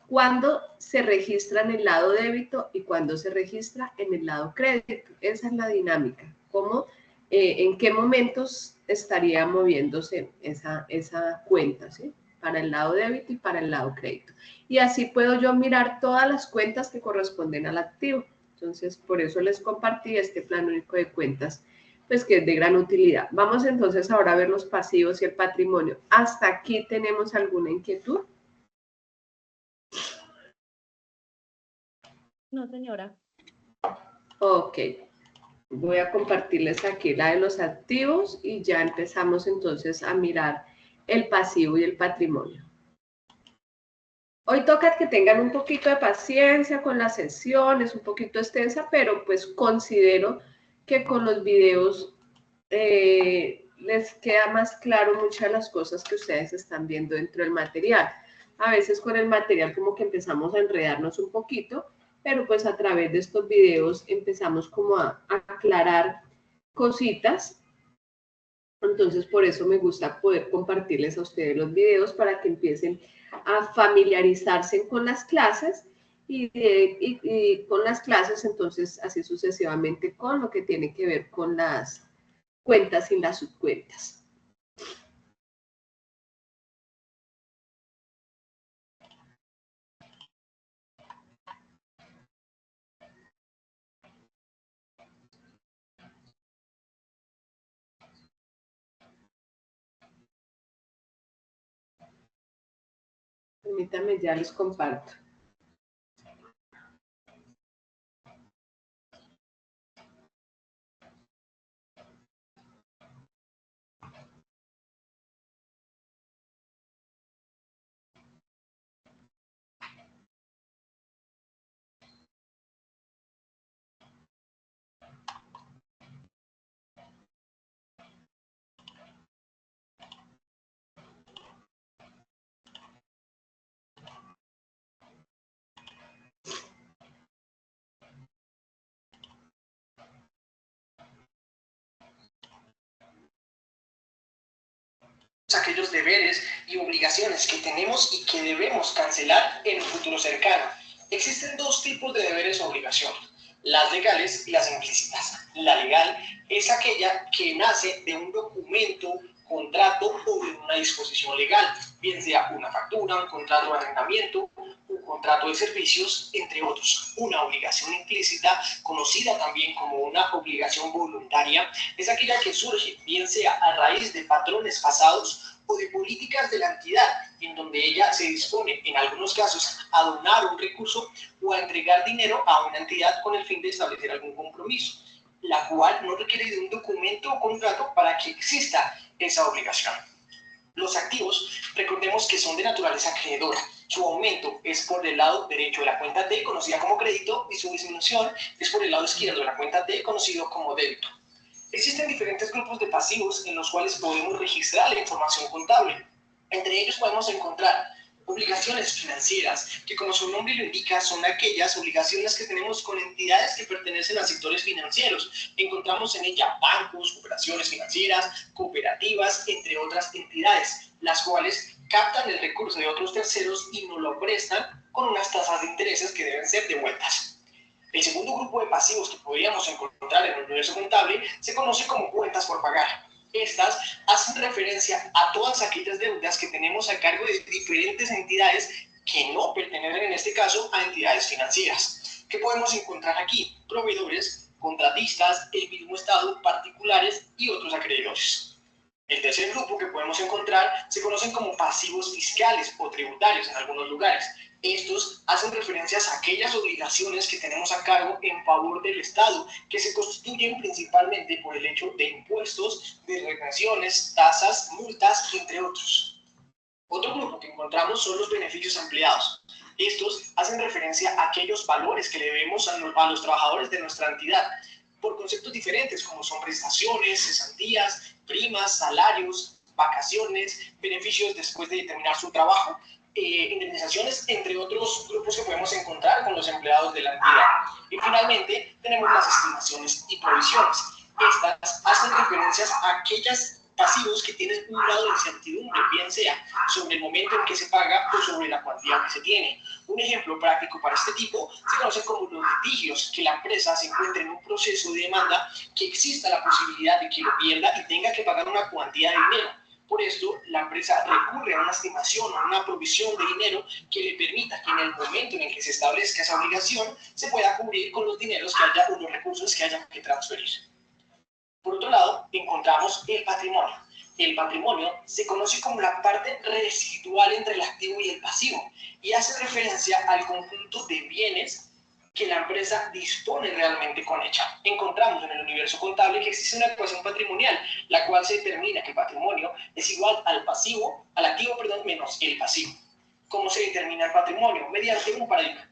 cuándo se registra en el lado débito y cuándo se registra en el lado crédito. Esa es la dinámica, cómo, en qué momentos estaría moviéndose esa cuenta, ¿sí? Para el lado débito y para el lado crédito. Y así puedo yo mirar todas las cuentas que corresponden al activo. Entonces, por eso les compartí este plan único de cuentas, pues que es de gran utilidad. Vamos entonces ahora a ver los pasivos y el patrimonio. ¿Hasta aquí tenemos alguna inquietud? No, señora. Ok. Voy a compartirles aquí la de los activos y ya empezamos entonces a mirar el pasivo y el patrimonio. Hoy toca que tengan un poquito de paciencia con la sesión, es un poquito extensa, pero pues considero que con los videos les queda más claro muchas de las cosas que ustedes están viendo dentro del material. A veces con el material como que empezamos a enredarnos un poquito, pero pues a través de estos videos empezamos como a aclarar cositas. Entonces por eso me gusta poder compartirles a ustedes los videos para que empiecen a familiarizarse con las clases y con las clases, entonces así sucesivamente con lo que tiene que ver con las cuentas y las subcuentas. Permítanme, ya les comparto. Aquellos deberes y obligaciones que tenemos y que debemos cancelar en un futuro cercano. Existen dos tipos de deberes o obligaciones, las legales y las implícitas. La legal es aquella que nace de un documento, contrato o de una disposición legal, bien sea una factura, un contrato de arrendamiento, un contrato de servicios, entre otros. Una obligación implícita, conocida también como una obligación voluntaria, es aquella que surge bien sea a raíz de patrones pasados o de políticas de la entidad, en donde ella se dispone, en algunos casos, a donar un recurso o a entregar dinero a una entidad con el fin de establecer algún compromiso, la cual no requiere de un documento o contrato para que exista esa obligación. Los activos, recordemos que son de naturaleza acreedora. Su aumento es por el lado derecho de la cuenta D, conocida como crédito, y su disminución es por el lado izquierdo de la cuenta D, conocido como débito. Existen diferentes grupos de pasivos en los cuales podemos registrar la información contable. Entre ellos podemos encontrar obligaciones financieras, que como su nombre lo indica, son aquellas obligaciones que tenemos con entidades que pertenecen a sectores financieros. Encontramos en ella bancos, operaciones financieras, cooperativas, entre otras entidades, las cuales captan el recurso de otros terceros y nos lo prestan con unas tasas de intereses que deben ser devueltas. El segundo grupo de pasivos que podríamos encontrar en el universo contable se conoce como cuentas por pagar. Estas hacen referencia a todas aquellas deudas que tenemos a cargo de diferentes entidades que no pertenecen en este caso a entidades financieras. ¿Qué podemos encontrar aquí? Proveedores, contratistas, el mismo Estado, particulares y otros acreedores. El tercer grupo que podemos encontrar se conocen como pasivos fiscales o tributarios en algunos lugares. Estos hacen referencias a aquellas obligaciones que tenemos a cargo en favor del Estado, que se constituyen principalmente por el hecho de impuestos, de retenciones, tasas, multas, entre otros. Otro grupo que encontramos son los beneficios ampliados. Estos hacen referencia a aquellos valores que le debemos a los trabajadores de nuestra entidad, por conceptos diferentes como son prestaciones, cesantías, primas, salarios, vacaciones, beneficios después de terminar su trabajo, indemnizaciones, entre otros grupos que podemos encontrar con los empleados de la entidad. Y finalmente tenemos las estimaciones y provisiones. Estas hacen referencias a aquellos pasivos que tienen un grado de incertidumbre, bien sea sobre el momento en que se paga o sobre la cuantía que se tiene. Un ejemplo práctico para este tipo se conoce como los litigios, que la empresa se encuentre en un proceso de demanda, que exista la posibilidad de que lo pierda y tenga que pagar una cuantía de dinero. Por esto, la empresa recurre a una estimación o a una provisión de dinero que le permita que en el momento en el que se establezca esa obligación se pueda cubrir con los dineros que haya o los recursos que haya que transferir. Por otro lado, encontramos el patrimonio. El patrimonio se conoce como la parte residual entre el activo y el pasivo y hace referencia al conjunto de bienes que la empresa dispone realmente con ella. Encontramos en el universo contable que existe una ecuación patrimonial, la cual se determina que el patrimonio es igual al activo menos el pasivo. ¿Cómo se determina el patrimonio? Mediante un paradigma.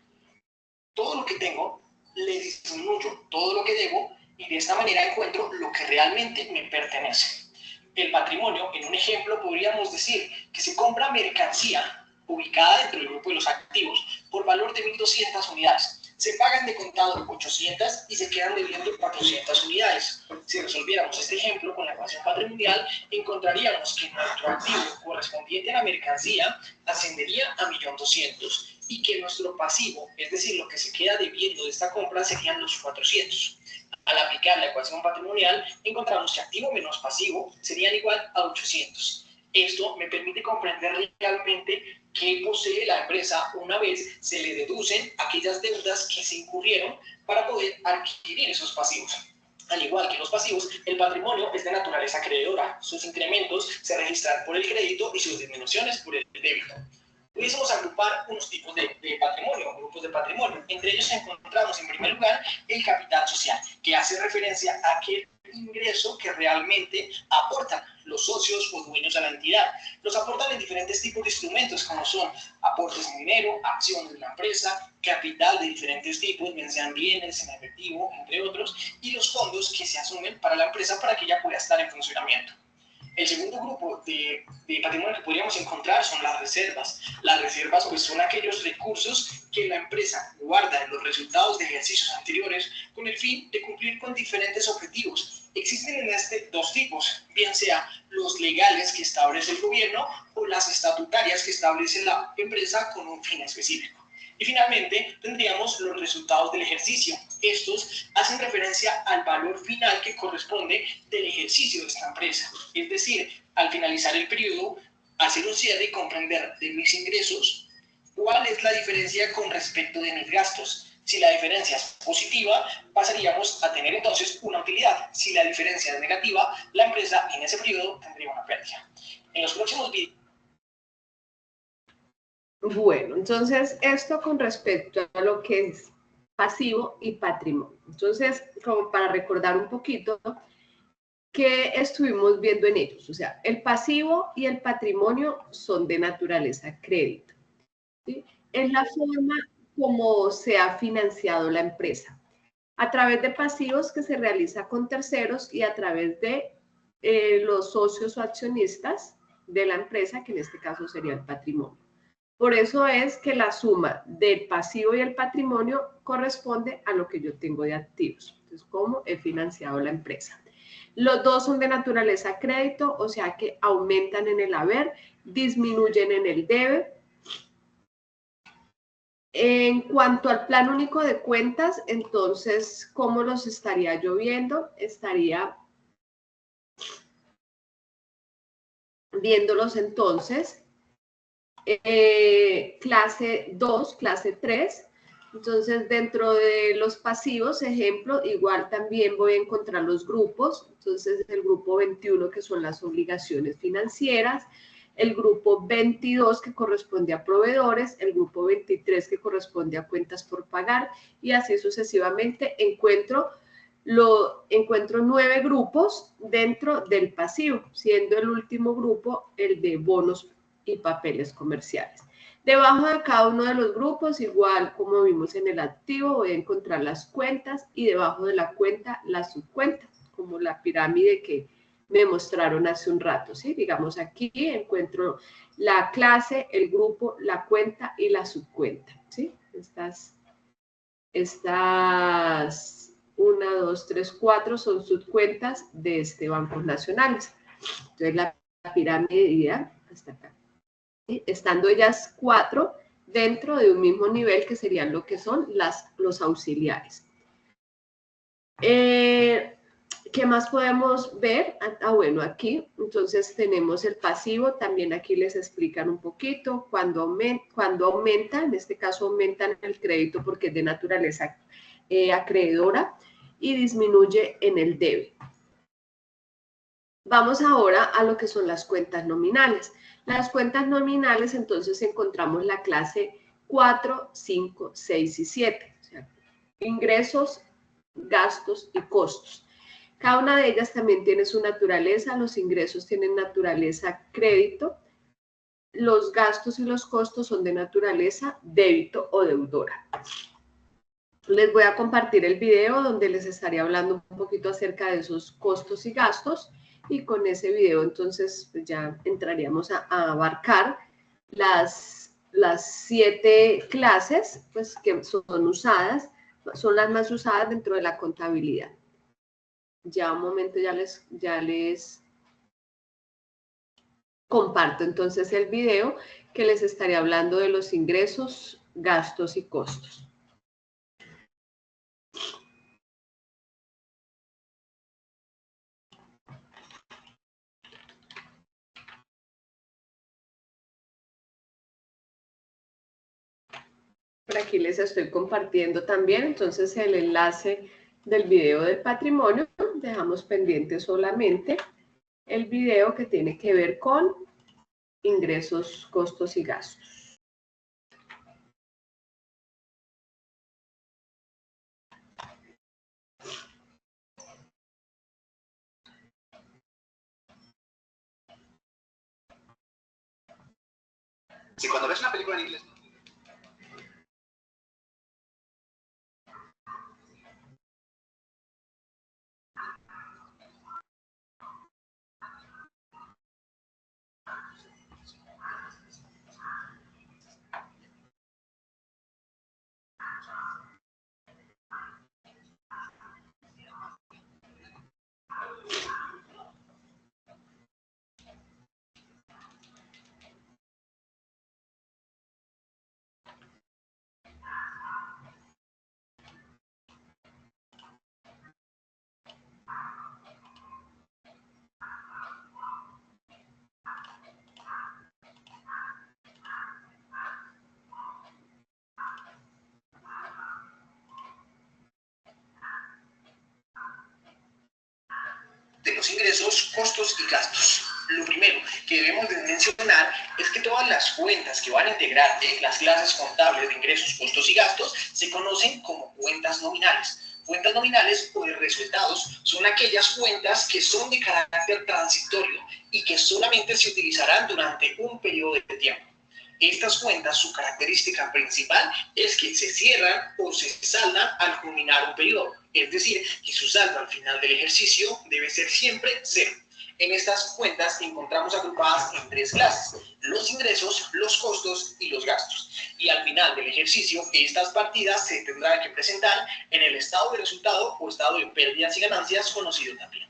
Todo lo que tengo le disminuyo todo lo que debo y de esta manera encuentro lo que realmente me pertenece. El patrimonio, en un ejemplo, podríamos decir que se compra mercancía ubicada dentro del grupo de los activos por valor de 1.200 unidades. Se pagan de contado 800 y se quedan debiendo 400 unidades. Si resolviéramos este ejemplo con la ecuación patrimonial, encontraríamos que nuestro activo correspondiente a la mercancía ascendería a 1.200.000 y que nuestro pasivo, es decir, lo que se queda debiendo de esta compra, serían los 400. Al aplicar la ecuación patrimonial, encontramos que activo menos pasivo serían igual a 800. Esto me permite comprender realmente qué posee la empresa una vez se le deducen aquellas deudas que se incurrieron para poder adquirir esos pasivos. Al igual que los pasivos, el patrimonio es de naturaleza acreedora. Sus incrementos se registran por el crédito y sus disminuciones por el débito. Pudiésemos agrupar unos tipos de patrimonio, grupos de patrimonio. Entre ellos encontramos en primer lugar el capital social, que hace referencia a aquel ingreso que realmente aportan los socios o dueños a la entidad. Los aportan en diferentes tipos de instrumentos, como son aportes en dinero, acciones de la empresa, capital de diferentes tipos, bien sean bienes, en efectivo, entre otros, y los fondos que se asumen para la empresa para que ella pueda estar en funcionamiento. El segundo grupo de patrimonio que podríamos encontrar son las reservas. Las reservas pues, son aquellos recursos que la empresa guarda en los resultados de ejercicios anteriores con el fin de cumplir con diferentes objetivos. Existen en dos tipos, bien sea los legales que establece el gobierno o las estatutarias que establece la empresa con un fin específico. Y finalmente tendríamos los resultados del ejercicio. Estos hacen referencia al valor final que corresponde del ejercicio de esta empresa. Es decir, al finalizar el periodo, hacer un cierre y comprender de mis ingresos cuál es la diferencia con respecto de mis gastos. Si la diferencia es positiva, pasaríamos a tener entonces una utilidad. Si la diferencia es negativa, la empresa en ese periodo tendría una pérdida. En los próximos videos. Bueno, entonces esto con respecto a lo que es pasivo y patrimonio. Entonces, como para recordar un poquito, ¿qué estuvimos viendo en ellos? O sea, el pasivo y el patrimonio son de naturaleza crédito, ¿sí? Es la forma como se ha financiado la empresa, a través de pasivos que se realiza con terceros y a través de los socios o accionistas de la empresa, que en este caso sería el patrimonio. Por eso es que la suma del pasivo y el patrimonio corresponde a lo que yo tengo de activos. Entonces, ¿cómo he financiado la empresa? Los dos son de naturaleza crédito, o sea que aumentan en el haber, disminuyen en el debe. En cuanto al plan único de cuentas, entonces, ¿cómo los estaría yo viendo? Estaría viéndolos entonces, clase 2, clase 3. Entonces, dentro de los pasivos, ejemplo, igual también voy a encontrar los grupos. Entonces, el grupo 21, que son las obligaciones financieras, el grupo 22, que corresponde a proveedores, el grupo 23, que corresponde a cuentas por pagar, y así sucesivamente encuentro 9 grupos dentro del pasivo, siendo el último grupo el de bonos y papeles comerciales. Debajo de cada uno de los grupos, igual como vimos en el activo, voy a encontrar las cuentas y debajo de la cuenta las subcuentas, como la pirámide que me mostraron hace un rato, ¿sí? Digamos, aquí encuentro la clase, el grupo, la cuenta y la subcuenta, ¿sí? Estas 1, 2, 3, 4 son subcuentas de este Bancos Nacionales. Entonces, la pirámide dividida hasta acá. ¿Sí? Estando ellas 4 dentro de un mismo nivel que serían lo que son los auxiliares. ¿Qué más podemos ver? Bueno, aquí entonces tenemos el pasivo, también aquí les explican un poquito, cuando aumenta, en este caso aumentan el crédito porque es de naturaleza acreedora y disminuye en el debe. Vamos ahora a lo que son las cuentas nominales. Las cuentas nominales, entonces encontramos la clase 4, 5, 6 y 7, o sea, ingresos, gastos y costos. Cada una de ellas también tiene su naturaleza, los ingresos tienen naturaleza crédito, los gastos y los costos son de naturaleza débito o deudora. Les voy a compartir el video donde les estaré hablando un poquito acerca de esos costos y gastos y con ese video entonces ya entraríamos a abarcar las 7 clases pues, que son usadas, son las más usadas dentro de la contabilidad. Ya un momento ya les comparto entonces el video que les estaré hablando de los ingresos, gastos y costos. Por aquí les estoy compartiendo también entonces el enlace del video del patrimonio. Dejamos pendiente solamente el video que tiene que ver con ingresos, costos y gastos. Si cuando ves una película en inglés... De los ingresos, costos y gastos. Lo primero que debemos de mencionar es que todas las cuentas que van a integrar las clases contables de ingresos, costos y gastos se conocen como cuentas nominales. Cuentas nominales o de resultados son aquellas cuentas que son de carácter transitorio y que solamente se utilizarán durante un periodo de tiempo. Estas cuentas, su característica principal es que se cierran o se saldan al culminar un periodo, es decir, que su saldo al final del ejercicio debe ser siempre cero. En estas cuentas encontramos agrupadas en tres clases: los ingresos, los costos y los gastos. Y al final del ejercicio, estas partidas se tendrán que presentar en el estado de resultado o estado de pérdidas y ganancias, conocido también.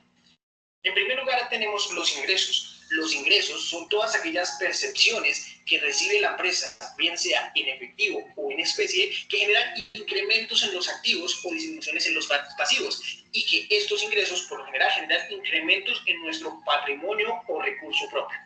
En primer lugar tenemos los ingresos. Los ingresos son todas aquellas percepciones que recibe la empresa, bien sea en efectivo o en especie, que generan incrementos en los activos o disminuciones en los pasivos, y que estos ingresos por lo general generan incrementos en nuestro patrimonio o recurso propio.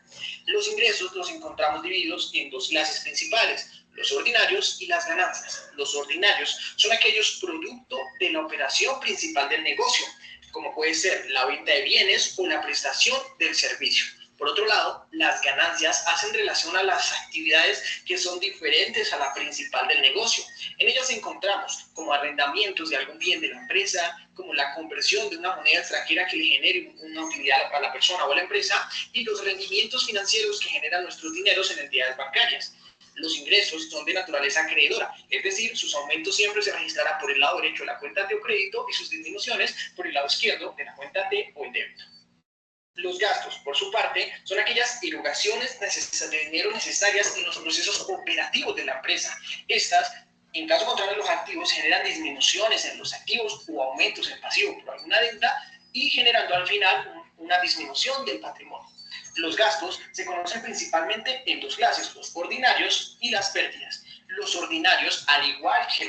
Los ingresos los encontramos divididos en dos clases principales: los ordinarios y las ganancias. Los ordinarios son aquellos producto de la operación principal del negocio, como puede ser la venta de bienes o la prestación del servicio. Por otro lado, las ganancias hacen relación a las actividades que son diferentes a la principal del negocio. En ellas encontramos como arrendamientos de algún bien de la empresa, como la conversión de una moneda extranjera que le genere una utilidad a la persona o a la empresa, y los rendimientos financieros que generan nuestros dineros en entidades bancarias. Los ingresos son de naturaleza acreedora, es decir, sus aumentos siempre se registrarán por el lado derecho de la cuenta de crédito y sus disminuciones por el lado izquierdo de la cuenta de o el débito. Los gastos, por su parte, son aquellas erogaciones de dinero necesarias en los procesos operativos de la empresa. Estas, en caso contrario a los activos, generan disminuciones en los activos o aumentos en pasivos por alguna deuda, y generando al final una disminución del patrimonio. Los gastos se conocen principalmente en dos clases: los ordinarios y las pérdidas. Los ordinarios, al igual que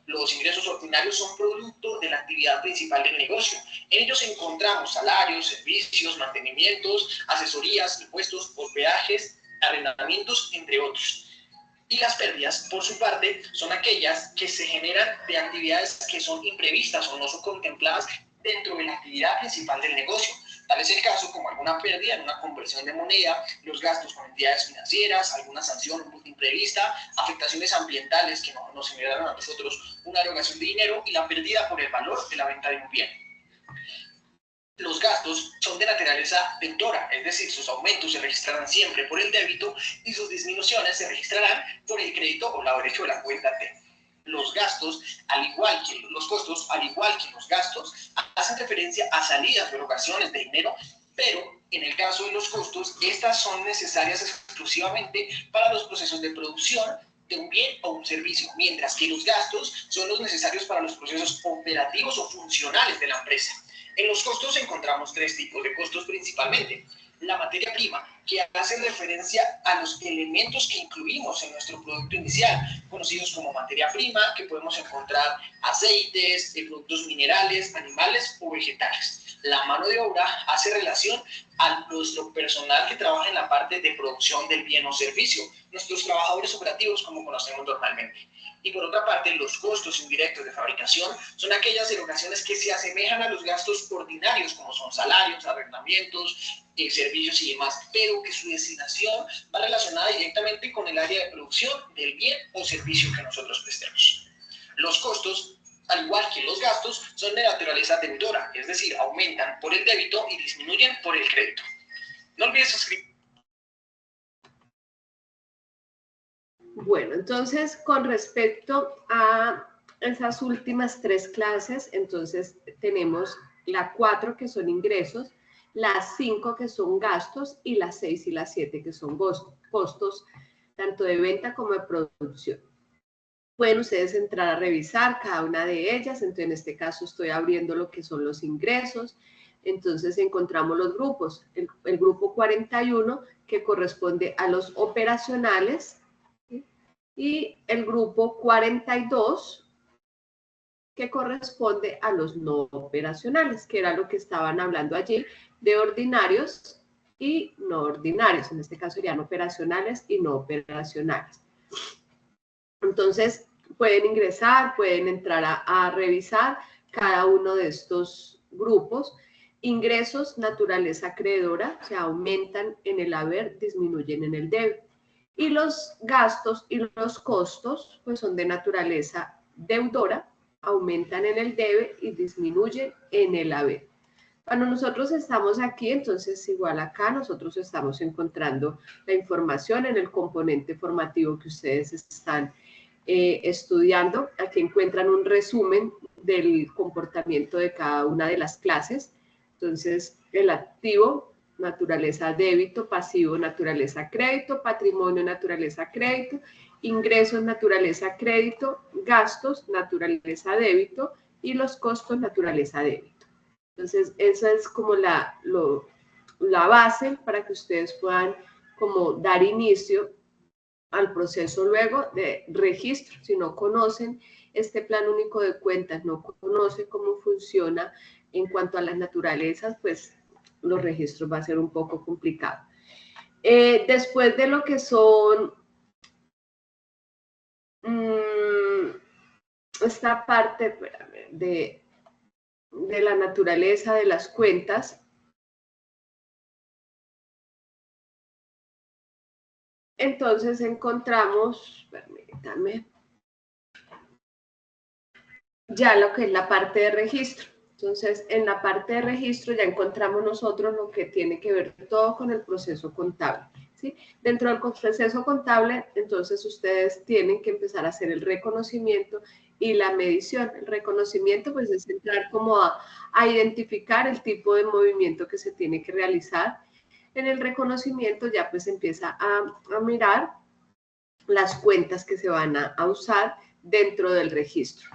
los ingresos ordinarios, son producto de la actividad principal del negocio. En ellos encontramos salarios, servicios, mantenimientos, asesorías, impuestos, hospedajes, arrendamientos, entre otros. Y las pérdidas, por su parte, son aquellas que se generan de actividades que son imprevistas o no son contempladas dentro de la actividad principal del negocio. Tal es el caso como alguna pérdida en una conversión de moneda, los gastos con entidades financieras, alguna sanción imprevista, afectaciones ambientales que nos generaron a nosotros una erogación de dinero, y la pérdida por el valor de la venta de un bien. Los gastos son de naturaleza debtora, es decir, sus aumentos se registrarán siempre por el débito y sus disminuciones se registrarán por el crédito o lado derecho de la cuenta T. Los gastos, al igual que los costos, al igual que los gastos, hacen referencia a salidas o erogaciones de dinero, pero en el caso de los costos, estas son necesarias exclusivamente para los procesos de producción de un bien o un servicio, mientras que los gastos son los necesarios para los procesos operativos o funcionales de la empresa. En los costos encontramos tres tipos de costos principalmente: la materia prima, que hace referencia a los elementos que incluimos en nuestro producto inicial, conocidos como materia prima, que podemos encontrar aceites, productos minerales, animales o vegetales. La mano de obra hace relación a nuestro personal que trabaja en la parte de producción del bien o servicio, nuestros trabajadores operativos, como conocemos normalmente. Y por otra parte, los costos indirectos de fabricación son aquellas erogaciones que se asemejan a los gastos ordinarios, como son salarios, arrendamientos, servicios y demás, pero que su destinación va relacionada directamente con el área de producción del bien o servicio que nosotros prestemos. Los costos, al igual que los gastos, son de naturaleza deudora, es decir, aumentan por el débito y disminuyen por el crédito. No olvides suscribirte. Bueno, entonces, con respecto a esas últimas tres clases, entonces tenemos la 4 que son ingresos, las 5 que son gastos, y las 6 y las 7 que son costos, tanto de venta como de producción. Pueden ustedes entrar a revisar cada una de ellas. Entonces, en este caso estoy abriendo lo que son los ingresos. Entonces encontramos los grupos. El grupo 41, que corresponde a los operacionales, ¿sí? Y el grupo 42, que corresponde a los no operacionales, que era lo que estaban hablando allí, de ordinarios y no ordinarios. En este caso serían operacionales y no operacionales. Entonces, pueden ingresar, pueden entrar a revisar cada uno de estos grupos. Ingresos, naturaleza acreedora, o sea, aumentan en el haber, disminuyen en el debe. Y los gastos y los costos, pues son de naturaleza deudora, aumentan en el debe y disminuyen en el haber. Cuando nosotros estamos aquí, entonces igual acá nosotros estamos encontrando la información en el componente formativo que ustedes están estudiando. Aquí encuentran un resumen del comportamiento de cada una de las clases. Entonces, el activo, naturaleza débito, pasivo, naturaleza crédito, patrimonio, naturaleza crédito, ingresos, naturaleza crédito, gastos, naturaleza débito y los costos, naturaleza débito. Entonces, esa es como la base para que ustedes puedan como dar inicio al proceso luego de registro. Si no conocen este plan único de cuentas, no conocen cómo funciona en cuanto a las naturalezas, pues los registros va a ser un poco complicado. Después de lo que son esta parte de la naturaleza de las cuentas, entonces encontramos, permítanme, ya lo que es la parte de registro. Entonces, en la parte de registro ya encontramos nosotros lo que tiene que ver todo con el proceso contable, ¿sí? Dentro del proceso contable, entonces ustedes tienen que empezar a hacer el reconocimiento y la medición. El reconocimiento, pues, es entrar como a identificar el tipo de movimiento que se tiene que realizar. En el reconocimiento ya pues empieza a mirar las cuentas que se van a usar dentro del registro.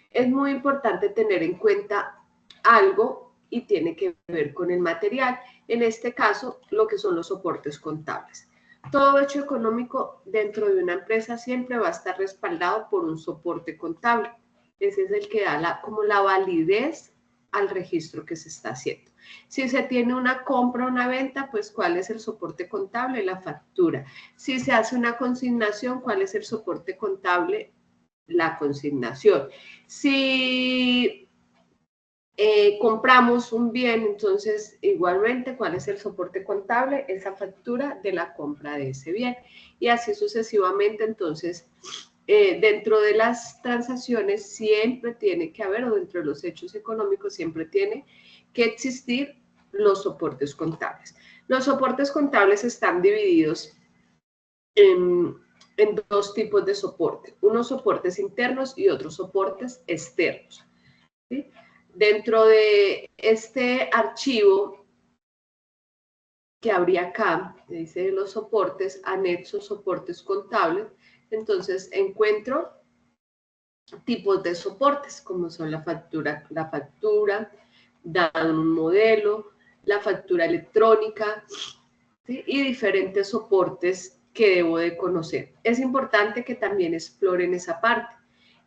Es muy importante tener en cuenta algo y tiene que ver con el material. En este caso, lo que son los soportes contables. Todo hecho económico dentro de una empresa siempre va a estar respaldado por un soporte contable. Ese es el que da como la validez al registro que se está haciendo. Si se tiene una compra o una venta, pues ¿cuál es el soporte contable? La factura. Si se hace una consignación, ¿cuál es el soporte contable? La consignación. Si compramos un bien, entonces igualmente, ¿cuál es el soporte contable? Esa factura de la compra de ese bien. Y así sucesivamente, entonces, dentro de las transacciones siempre tiene que haber, o dentro de los hechos económicos siempre tiene que existir los soportes contables. Los soportes contables están divididos en dos tipos de soporte, unos soportes internos y otros soportes externos, ¿sí? Dentro de este archivo que habría acá, dice los soportes, anexos, soportes contables, entonces encuentro tipos de soportes, como son la factura, dado un modelo, la factura electrónica, ¿sí? Y diferentes soportes que debo de conocer. Es importante que también exploren esa parte.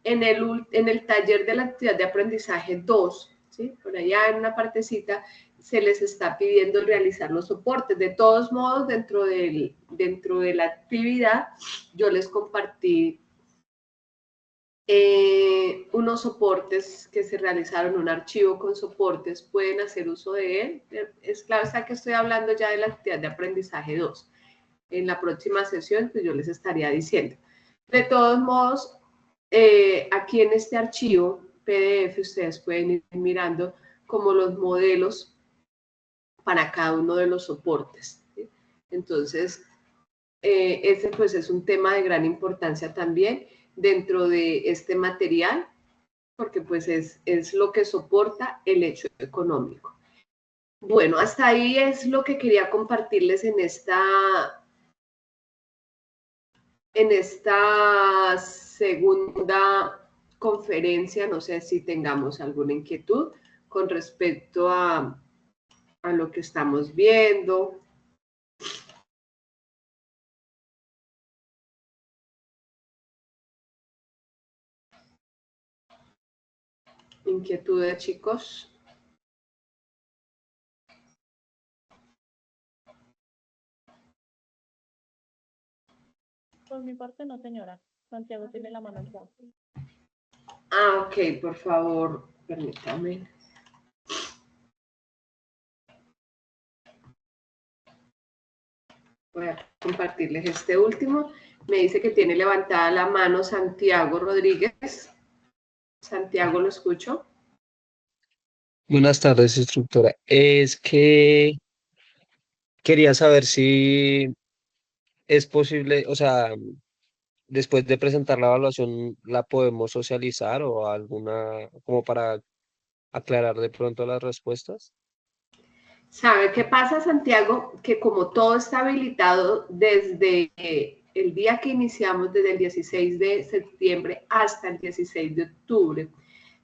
En el taller de la actividad de aprendizaje 2, ¿sí? Por allá en una partecita se les está pidiendo realizar los soportes. De todos modos, dentro de la actividad, yo les compartí unos soportes que se realizaron, un archivo con soportes, pueden hacer uso de él. Es claro, está que estoy hablando ya de la actividad de aprendizaje 2. En la próxima sesión, pues yo les estaría diciendo. De todos modos, aquí en este archivo PDF ustedes pueden ir mirando como los modelos para cada uno de los soportes, ¿sí? Entonces, ese pues es un tema de gran importancia también dentro de este material, porque pues es lo que soporta el hecho económico. Bueno, hasta ahí es lo que quería compartirles en esta segunda conferencia. No sé si tengamos alguna inquietud con respecto a lo que estamos viendo. Inquietudes, chicos. Por mi parte no, señora. Santiago tiene la mano alzada. Ah, ok, por favor, permítame. Voy a compartirles este último. Me dice que tiene levantada la mano Santiago Rodríguez. Santiago, ¿lo escucho? Buenas tardes, instructora. Es que quería saber si es posible, o sea, después de presentar la evaluación, la podemos socializar o alguna, como para aclarar de pronto las respuestas. ¿Sabe qué pasa, Santiago? Que como todo está habilitado desde el día que iniciamos, desde el 16 de septiembre hasta el 16 de octubre,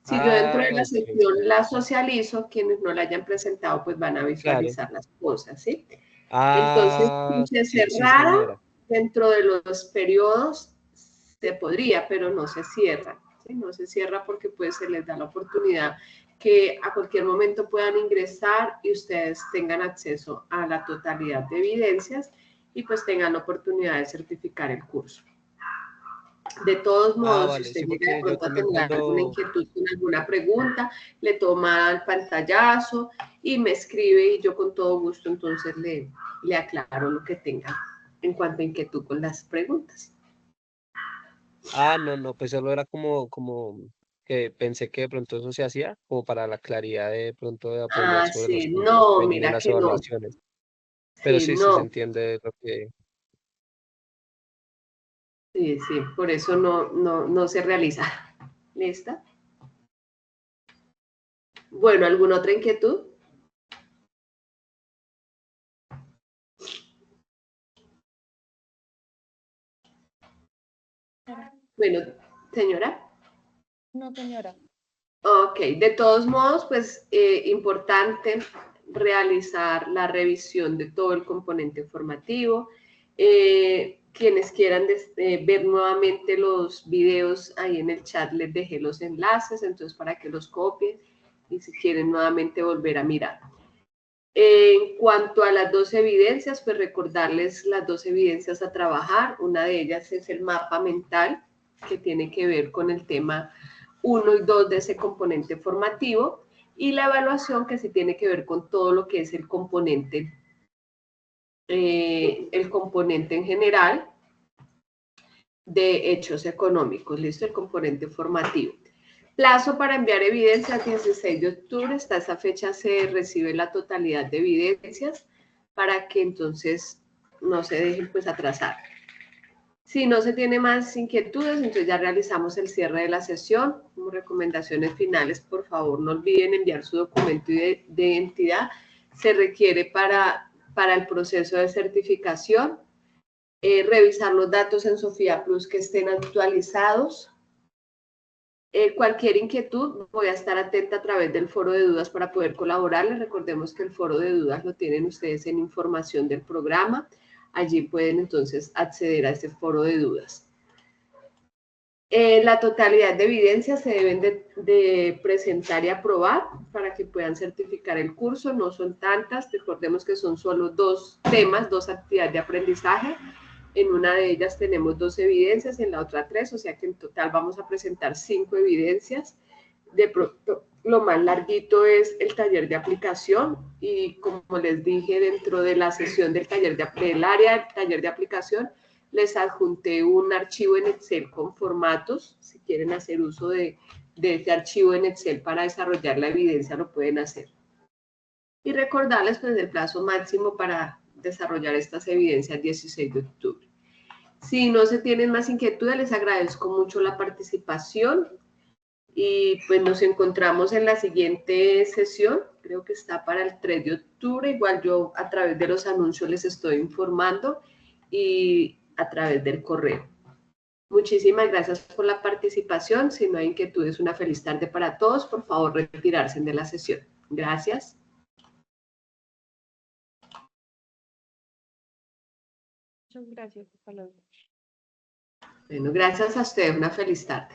si yo dentro Ah, de la ok, sesión ok. la socializo, quienes no la hayan presentado, pues van a Claro. visualizar las cosas, ¿sí? Entonces, Ah, si se sí, sí, cerrara señora. dentro de los periodos, se podría, pero no se cierra, ¿sí? No se cierra porque pues se les da la oportunidad que a cualquier momento puedan ingresar y ustedes tengan acceso a la totalidad de evidencias y pues tengan la oportunidad de certificar el curso. De todos Ah, modos, si vale, usted sí, llega de porque yo pronto a también tener alguna cuando, inquietud con alguna pregunta, le toma el pantallazo y me escribe y yo con todo gusto entonces le aclaro lo que tenga en cuanto a inquietud con las preguntas. no, no, pues solo era como que pensé que de pronto eso se hacía como para la claridad de pronto de apoyar Ah, sobre los sí, puntos que no, venían en mira las que no. evaluaciones. Pero Sí, sí, sí se no. entiende lo que... Sí, sí, por eso no se realiza. ¿Lista? Bueno, ¿alguna otra inquietud? Bueno, señora. No, señora. Ok, de todos modos, pues importante realizar la revisión de todo el componente formativo. Quienes quieran ver nuevamente los videos, ahí en el chat les dejé los enlaces, entonces para que los copien y si quieren nuevamente volver a mirar. En cuanto a las dos evidencias, pues recordarles las dos evidencias a trabajar. Una de ellas es el mapa mental, que tiene que ver con el tema 1 y 2 de ese componente formativo, y la evaluación que sí tiene que ver con todo lo que es el componente en general de hechos económicos, ¿listo? El componente formativo. Plazo para enviar evidencias, 16 de octubre, hasta esa fecha se recibe la totalidad de evidencias para que entonces no se dejen pues atrasar. Si no se tiene más inquietudes, entonces ya realizamos el cierre de la sesión. Como recomendaciones finales, por favor, no olviden enviar su documento de identidad. Se requiere para el proceso de certificación. Revisar los datos en Sofía Plus que estén actualizados. Cualquier inquietud, voy a estar atenta a través del foro de dudas para poder colaborarles. Recordemos que el foro de dudas lo tienen ustedes en información del programa. Allí pueden entonces acceder a ese foro de dudas. La totalidad de evidencias se deben de presentar y aprobar para que puedan certificar el curso. No son tantas, recordemos que son solo 2 temas, 2 actividades de aprendizaje. En una de ellas tenemos 2 evidencias, en la otra 3, o sea que en total vamos a presentar 5 evidencias. De pronto, lo más larguito es el taller de aplicación y como les dije, dentro de la sesión del del área del taller de aplicación, les adjunté un archivo en Excel con formatos. Si quieren hacer uso de este archivo en Excel para desarrollar la evidencia, lo pueden hacer. Y recordarles pues el plazo máximo para desarrollar estas evidencias 16 de octubre. Si no se tienen más inquietudes, les agradezco mucho la participación y pues nos encontramos en la siguiente sesión. Creo que está para el 3 de octubre. Igual yo a través de los anuncios les estoy informando y a través del correo. Muchísimas gracias por la participación. Si no hay inquietudes, una feliz tarde para todos. Por favor, retirarse de la sesión. Gracias. Muchas gracias. Hasta luego. Bueno, gracias a ustedes. Una feliz tarde.